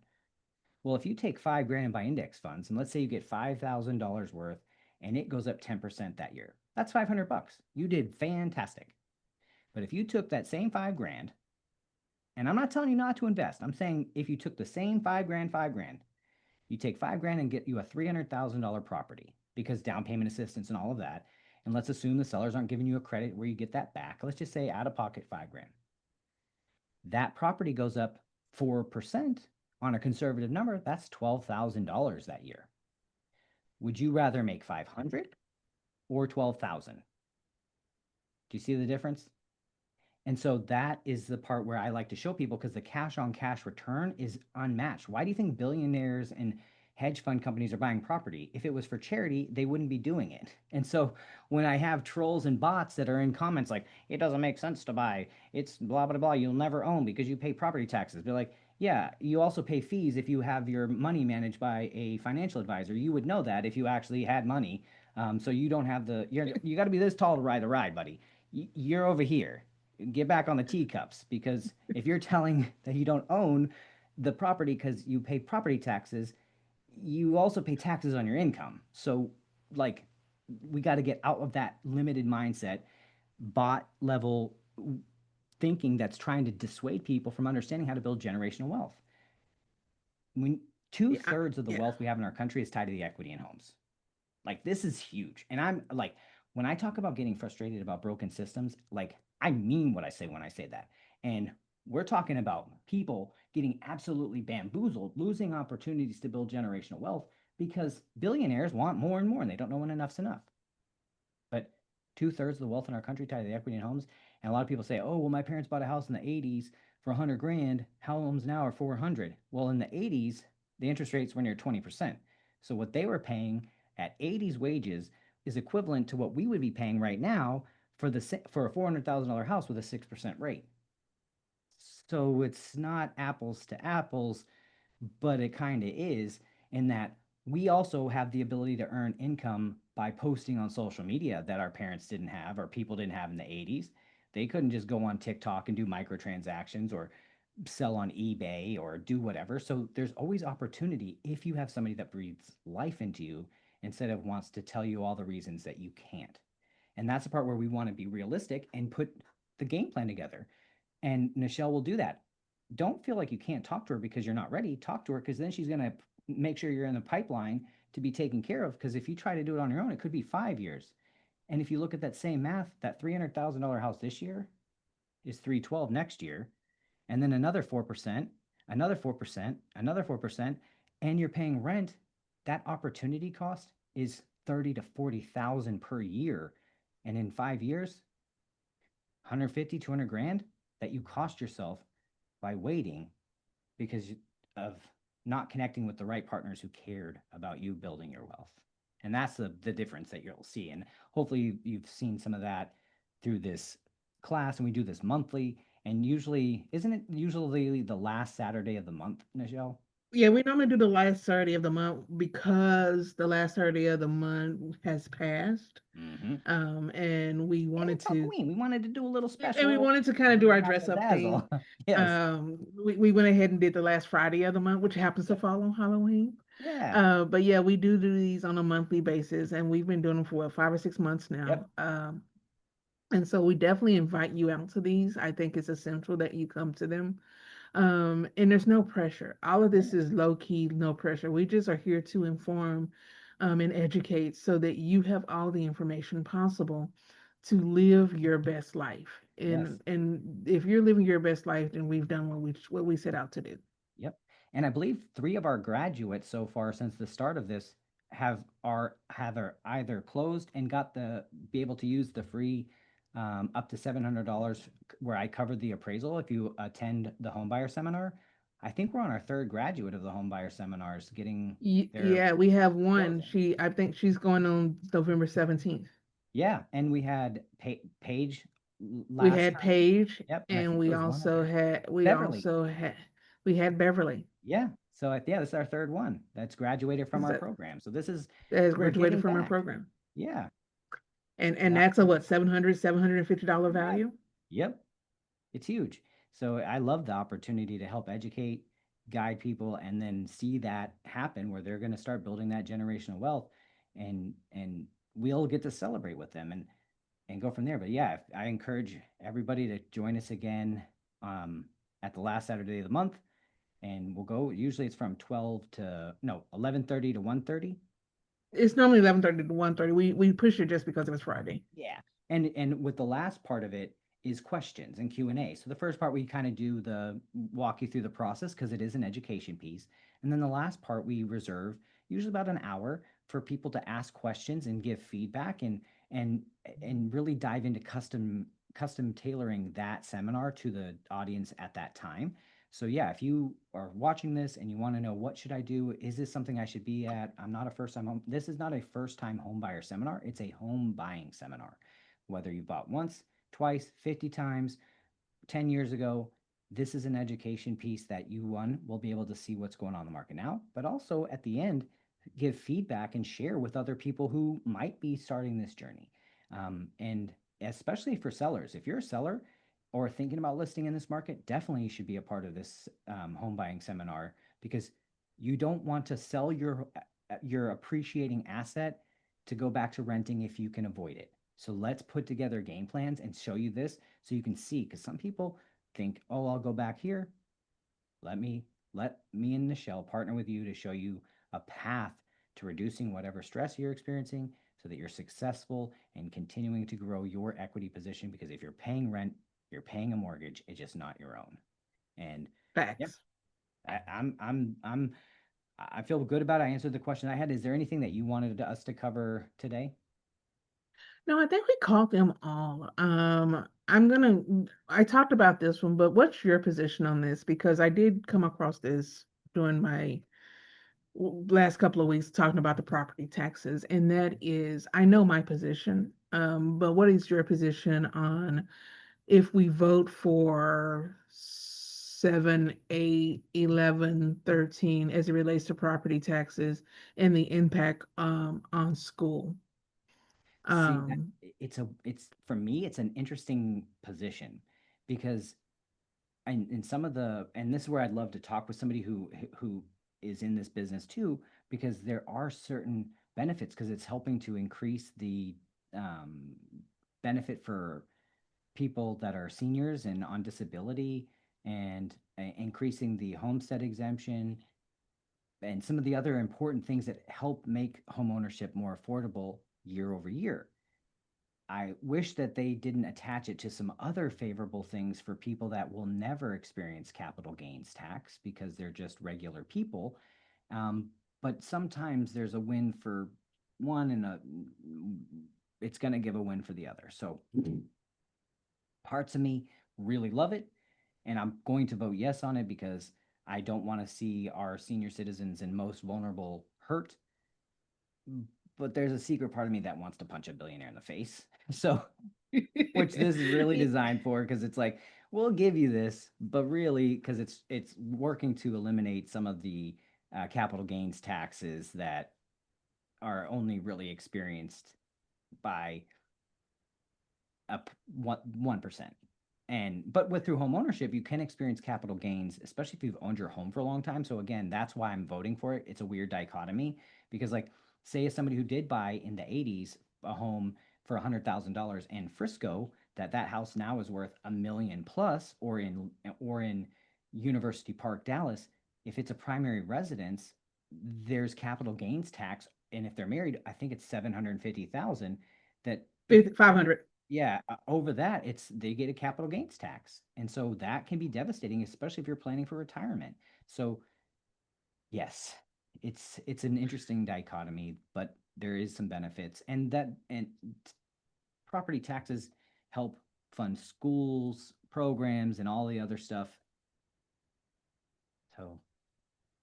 Speaker 1: Well, if you take 5 grand and buy index funds, and let's say you get $5,000 worth and it goes up 10% that year, that's 500 bucks. You did fantastic. But if you took that same 5 grand, and I'm not telling you not to invest, I'm saying if you took the same 5 grand, you take 5 grand and get you a $300,000 property because down payment assistance and all of that. And let's assume the sellers aren't giving you a credit where you get that back. Let's just say out of pocket 5 grand. That property goes up 4% on a conservative number. That's $12,000 that year. Would you rather make 500 or 12,000? Do you see the difference? And so that is the part where I like to show people because the cash on cash return is unmatched. Why do you think billionaires and hedge fund companies are buying property? If it was for charity, they wouldn't be doing it. And so when I have trolls and bots that are in comments like, it doesn't make sense to buy, it's blah, blah, blah, you'll never own because you pay property taxes. Be like, yeah, you also pay fees if you have your money managed by a financial advisor. You would know that if you actually had money. So you don't have you got to be this tall to ride the ride, buddy. You're over here, get back on the teacups because if you're telling that you don't own the property because you pay property taxes, you also pay taxes on your income. So, like, we got to get out of that limited mindset, bot level thinking that's trying to dissuade people from understanding how to build generational wealth. When two
Speaker 2: Yeah,
Speaker 1: thirds of the
Speaker 2: yeah.
Speaker 1: wealth we have in our country is tied to the equity in homes. Like this is huge. And I'm like, when I talk about getting frustrated about broken systems, like I mean what I say when I say that. And we're talking about people getting absolutely bamboozled, losing opportunities to build generational wealth because billionaires want more and more and they don't know when enough's enough. But 2/3 of the wealth in our country tied to the equity in homes. And a lot of people say, oh, well, my parents bought a house in the 80s for 100 grand. Homes now are 400. Well, in the 80s, the interest rates were near 20%. So what they were paying at 80s wages is equivalent to what we would be paying right now for a $400,000 house with a 6% rate. So it's not apples to apples, but it kind of is in that we also have the ability to earn income by posting on social media that our parents didn't have or people didn't have in the 80s. They couldn't just go on TikTok and do microtransactions or sell on eBay or do whatever. So there's always opportunity if you have somebody that breathes life into you instead of wants to tell you all the reasons that you can't. And that's the part where we want to be realistic and put the game plan together. And Nichelle will do that. Don't feel like you can't talk to her because you're not ready. Talk to her because then she's going to make sure you're in the pipeline to be taken care of. Because if you try to do it on your own, it could be 5 years. And if you look at that same math, that $300,000 house this year is 312 next year, and then another 4%, another 4%, another 4%, and you're paying rent. That opportunity cost is 30 to 40,000 per year. And in 5 years, 150, 200 grand that you cost yourself by waiting because of not connecting with the right partners who cared about you building your wealth. And that's the difference that you'll see. And hopefully you've seen some of that through this class. And we do this monthly. And usually, isn't it usually the last Saturday of the month, Nichelle?
Speaker 2: Yeah, we normally do the last Saturday of the month because the last Saturday of the month has passed.
Speaker 1: Mm-hmm.
Speaker 2: And we
Speaker 1: And
Speaker 2: wanted
Speaker 1: it's
Speaker 2: to
Speaker 1: Halloween. We wanted to do a little
Speaker 2: and we
Speaker 1: special
Speaker 2: wanted to kind of do our dress
Speaker 1: razzle
Speaker 2: up thing.
Speaker 1: dazzle. Yes.
Speaker 2: We went ahead and did the last Friday of the month, which happens to
Speaker 1: Yep.
Speaker 2: fall on Halloween.
Speaker 1: Yeah.
Speaker 2: But yeah, we do these on a monthly basis, and we've been doing them for what, 5 or 6 months now.
Speaker 1: Yep.
Speaker 2: And so we definitely invite you out to these. I think it's essential that you come to them. And there's no pressure. All of this is low key, no pressure. We just are here to inform, and educate so that you have all the information possible to live your best life.
Speaker 1: Yes.
Speaker 2: And if you're living your best life, then we've done what we set out to do.
Speaker 1: Yep. And I believe three of our graduates so far since the start of this have either closed and got the be able to use the free up to $700 where I covered the appraisal if you attend the homebuyer seminar. I think we're on our third graduate of the homebuyer seminars getting their
Speaker 2: Yeah, we have one.
Speaker 1: closing.
Speaker 2: I think she's going on November 17th.
Speaker 1: Yeah, and we had Paige
Speaker 2: We
Speaker 1: last
Speaker 2: had
Speaker 1: time.
Speaker 2: Paige,
Speaker 1: Yep, and I
Speaker 2: and
Speaker 1: think there was one other. Beverly.
Speaker 2: we had Beverly
Speaker 1: Yeah. So yeah, this is our third one that's graduated from our
Speaker 2: that
Speaker 1: program. So this is
Speaker 2: has
Speaker 1: we're
Speaker 2: graduated
Speaker 1: giving
Speaker 2: from our
Speaker 1: back.
Speaker 2: program.
Speaker 1: Yeah.
Speaker 2: And
Speaker 1: The
Speaker 2: that's a
Speaker 1: opportunity.
Speaker 2: what, $750
Speaker 1: Yeah.
Speaker 2: value?
Speaker 1: Yep. It's huge. So I love the opportunity to help educate, guide people, and then see that happen where they're going to start building that generational wealth, and we'll get to celebrate with them and go from there. But yeah, I encourage everybody to join us again um, at the last Saturday of the month, and we'll go. Usually it's from 12 to no 11:30 to 1:30.
Speaker 2: It's normally 11:30 to 1:30. We pushed it just because it was Friday.
Speaker 1: Yeah. And with the last part of it is questions and Q&A. So the first part we kind of do the walk you through the process because it is an education piece. And then the last part we reserve usually about an hour for people to ask questions and give feedback and and really dive into custom tailoring that seminar to the audience at that time. So yeah, if you are watching this and you want to know what should I do, is this something I should be at? I'm not a first time home. This is not a first time home buyer seminar. It's a home buying seminar. Whether you bought once, twice, 50 times, 10 years ago, this is an education piece that you one will be able to see what's going on in the market now, but also at the end, give feedback and share with other people who might be starting this journey. And especially for sellers, if you're a seller or thinking about listing in this market, definitely you should be a part of this home buying seminar because you don't want to sell your appreciating asset to go back to renting if you can avoid it. So let's put together game plans and show you this so you can see because some people think, oh, I'll go back here. Let me let me and Nichelle partner with you to show you a path to reducing whatever stress you're experiencing so that you're successful and continuing to grow your equity position because if you're paying rent, you're paying a mortgage, it's just not your own. And yep,
Speaker 2: Facts.
Speaker 1: I feel good about it. I answered the question I had. Is there anything that you wanted us to cover today?
Speaker 2: No, I think we called them all. I talked about this one, but what's your position on this? Because I did come across this during my last couple of weeks talking about the property taxes, and that is, I know my position, but what is your position on if we vote for 7, 8, 11, 13 as it relates to property taxes and the impact on school?
Speaker 1: See,
Speaker 2: Um,
Speaker 1: it's for me, it's an interesting position because in some of the and this is where I'd love to talk with somebody who is in this business too, because there are certain benefits because it's helping to increase the um, benefit for people that are seniors and on disability and increasing the homestead exemption and some of the other important things that help make homeownership more affordable year over year. I wish that they didn't attach it to some other favorable things for people that will never experience capital gains tax because they're just regular people. Um, but sometimes there's a win for one and it's going to give a win for the other. So parts of me really love it, and I'm going to vote yes on it because I don't want to see our senior citizens and most vulnerable hurt. But there's a secret part of me that wants to punch a billionaire in the face. So, which this is really designed for, because it's like, we'll give you this, but really, because it's working to eliminate some of the capital gains taxes that are only really experienced by a 1%. And but with through home ownership, you can experience capital gains, especially if you've owned your home for a long time. So again, that's why I'm voting for it. It's a weird dichotomy because, like, say, as somebody who did buy in the '80s a home for $100,000 in Frisco, that house now is worth a million plus, or in University Park, Dallas. If it's a primary residence, there's capital gains tax, and if they're married, I think it's 750,000. That if
Speaker 2: 500.
Speaker 1: yeah, over that, they get a capital gains tax. And so that can be devastating, especially if you're planning for retirement. So yes, it's an interesting dichotomy, but there is some benefits. And property taxes help fund schools, programs, and all the other stuff. So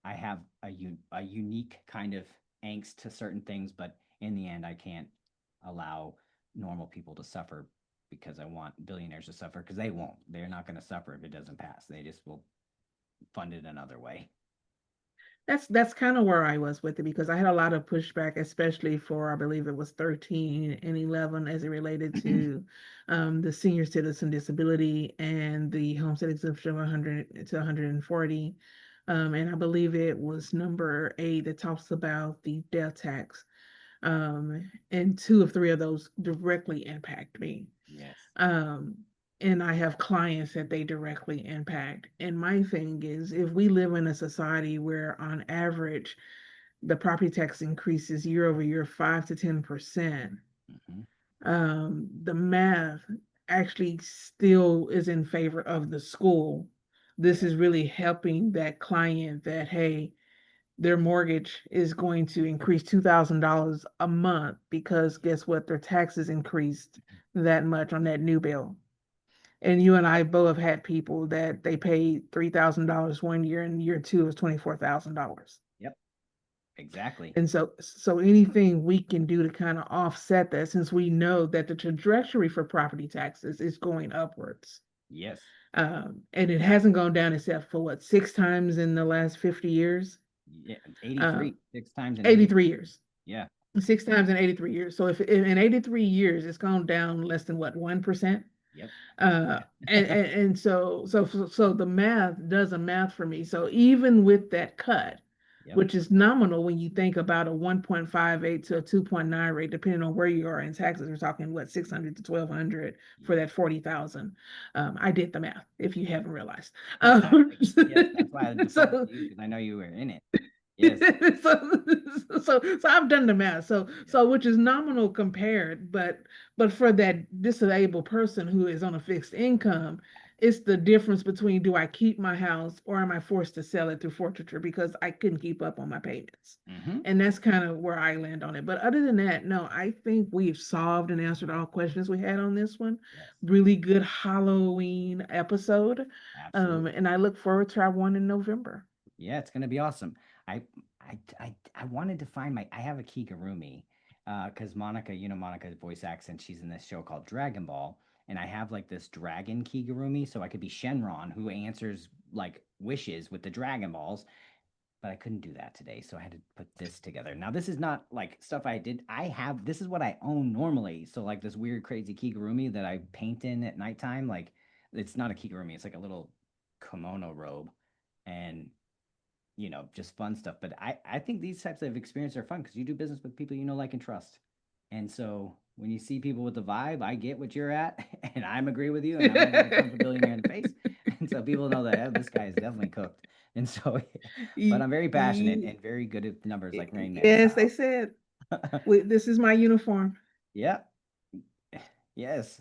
Speaker 1: I have a unique kind of angst to certain things, but in the end, I can't allow normal people to suffer because I want billionaires to suffer because they won't. They're not going to suffer if it doesn't pass. They just will fund it another way.
Speaker 2: That's kind of where I was with it because I had a lot of pushback, especially for I believe it was 13 and 11 as it related to the senior citizen disability and the homestead exemption of 100 to 140. And I believe it was number 8 that talks about the death tax. And 2 of 3 of those directly impact me.
Speaker 1: Yes.
Speaker 2: Um, and I have clients that they directly impact. And my thing is, if we live in a society where on average the property tax increases year over year 5 to 10%,
Speaker 1: Mm-hmm.
Speaker 2: the math actually still is in favor of the school. This
Speaker 1: Yeah.
Speaker 2: is really helping that client that, hey, their mortgage is going to increase $2,000 a month because guess what? Their taxes increased that much on that new bill. And you and I both have had people that they paid $3,000 one year and year two was $24,000.
Speaker 1: Yep. Exactly.
Speaker 2: And so anything we can do to kind of offset that, since we know that the trajectory for property taxes is going upwards.
Speaker 1: Yes.
Speaker 2: And it hasn't gone down except for what, 6 times in the last 50 years?
Speaker 1: Yeah.
Speaker 2: Uh,
Speaker 1: 83. 6 times in
Speaker 2: 83
Speaker 1: 83.
Speaker 2: years.
Speaker 1: Yeah.
Speaker 2: 6 times in 83 years. So if in 83 years it's gone down less than what, 1%?
Speaker 1: Yep.
Speaker 2: And so the math does a math for me. So even with that cut,
Speaker 1: Yep.
Speaker 2: which is nominal when you think about a 1.58 to a 2.9 rate, depending on where you are in taxes, we're talking what, 600 to 1,200 for
Speaker 1: Yeah.
Speaker 2: that 40,000. I did the math if you haven't realized.
Speaker 1: Yes. That's why I default
Speaker 2: So
Speaker 1: to you because I know you were in it. Yes.
Speaker 2: so, so I've done the math. So
Speaker 1: Yep.
Speaker 2: so which is nominal compared, but for that disabled person who is on a fixed income, it's the difference between do I keep my house or am I forced to sell it through forfeiture because I couldn't keep up on my payments.
Speaker 1: Mm-hmm.
Speaker 2: And that's kind of where I land on it. But other than that, no, I think we've solved and answered all questions we had on this one.
Speaker 1: Yes.
Speaker 2: Really good Halloween episode.
Speaker 1: Absolutely.
Speaker 2: And I look forward to our one in November.
Speaker 1: Yeah, it's gonna be awesome. I wanted to find I have a Kigurumi, because Monica, Monica's voice accent, she's in this show called Dragon Ball, and I have like this dragon Kigurumi, so I could be Shenron who answers like wishes with the Dragon Balls, but I couldn't do that today, so I had to put this together. Now this is not like stuff I did. This is what I own normally, so like this weird crazy Kigurumi that I paint in at nighttime, like it's not a Kigurumi, it's like a little kimono robe, and just fun stuff. But I think these types of experiences are fun because you do business with people you know, like, and trust. And so when you see people with the vibe, I get what you're at, and I'm agree with you, and I'm not going to punch a billionaire in the face. And so let people know that this guy is definitely cooked. And so, but I'm very passionate and very good at numbers like Rain Man.
Speaker 2: Yes, they said, this is my uniform.
Speaker 1: Yeah. Yes.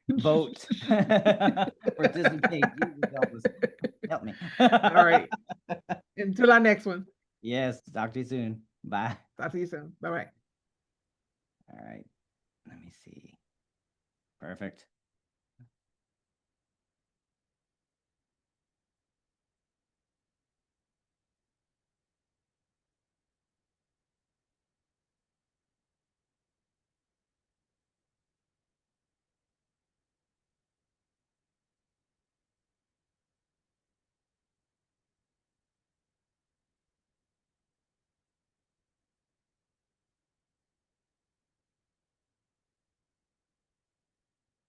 Speaker 1: Vote. Participate. Jesus, help me.
Speaker 2: All right. Until our next one.
Speaker 1: Yes. Talk to you soon. Bye.
Speaker 2: Talk to you soon. Bye bye.
Speaker 1: All right. Let me see. Perfect.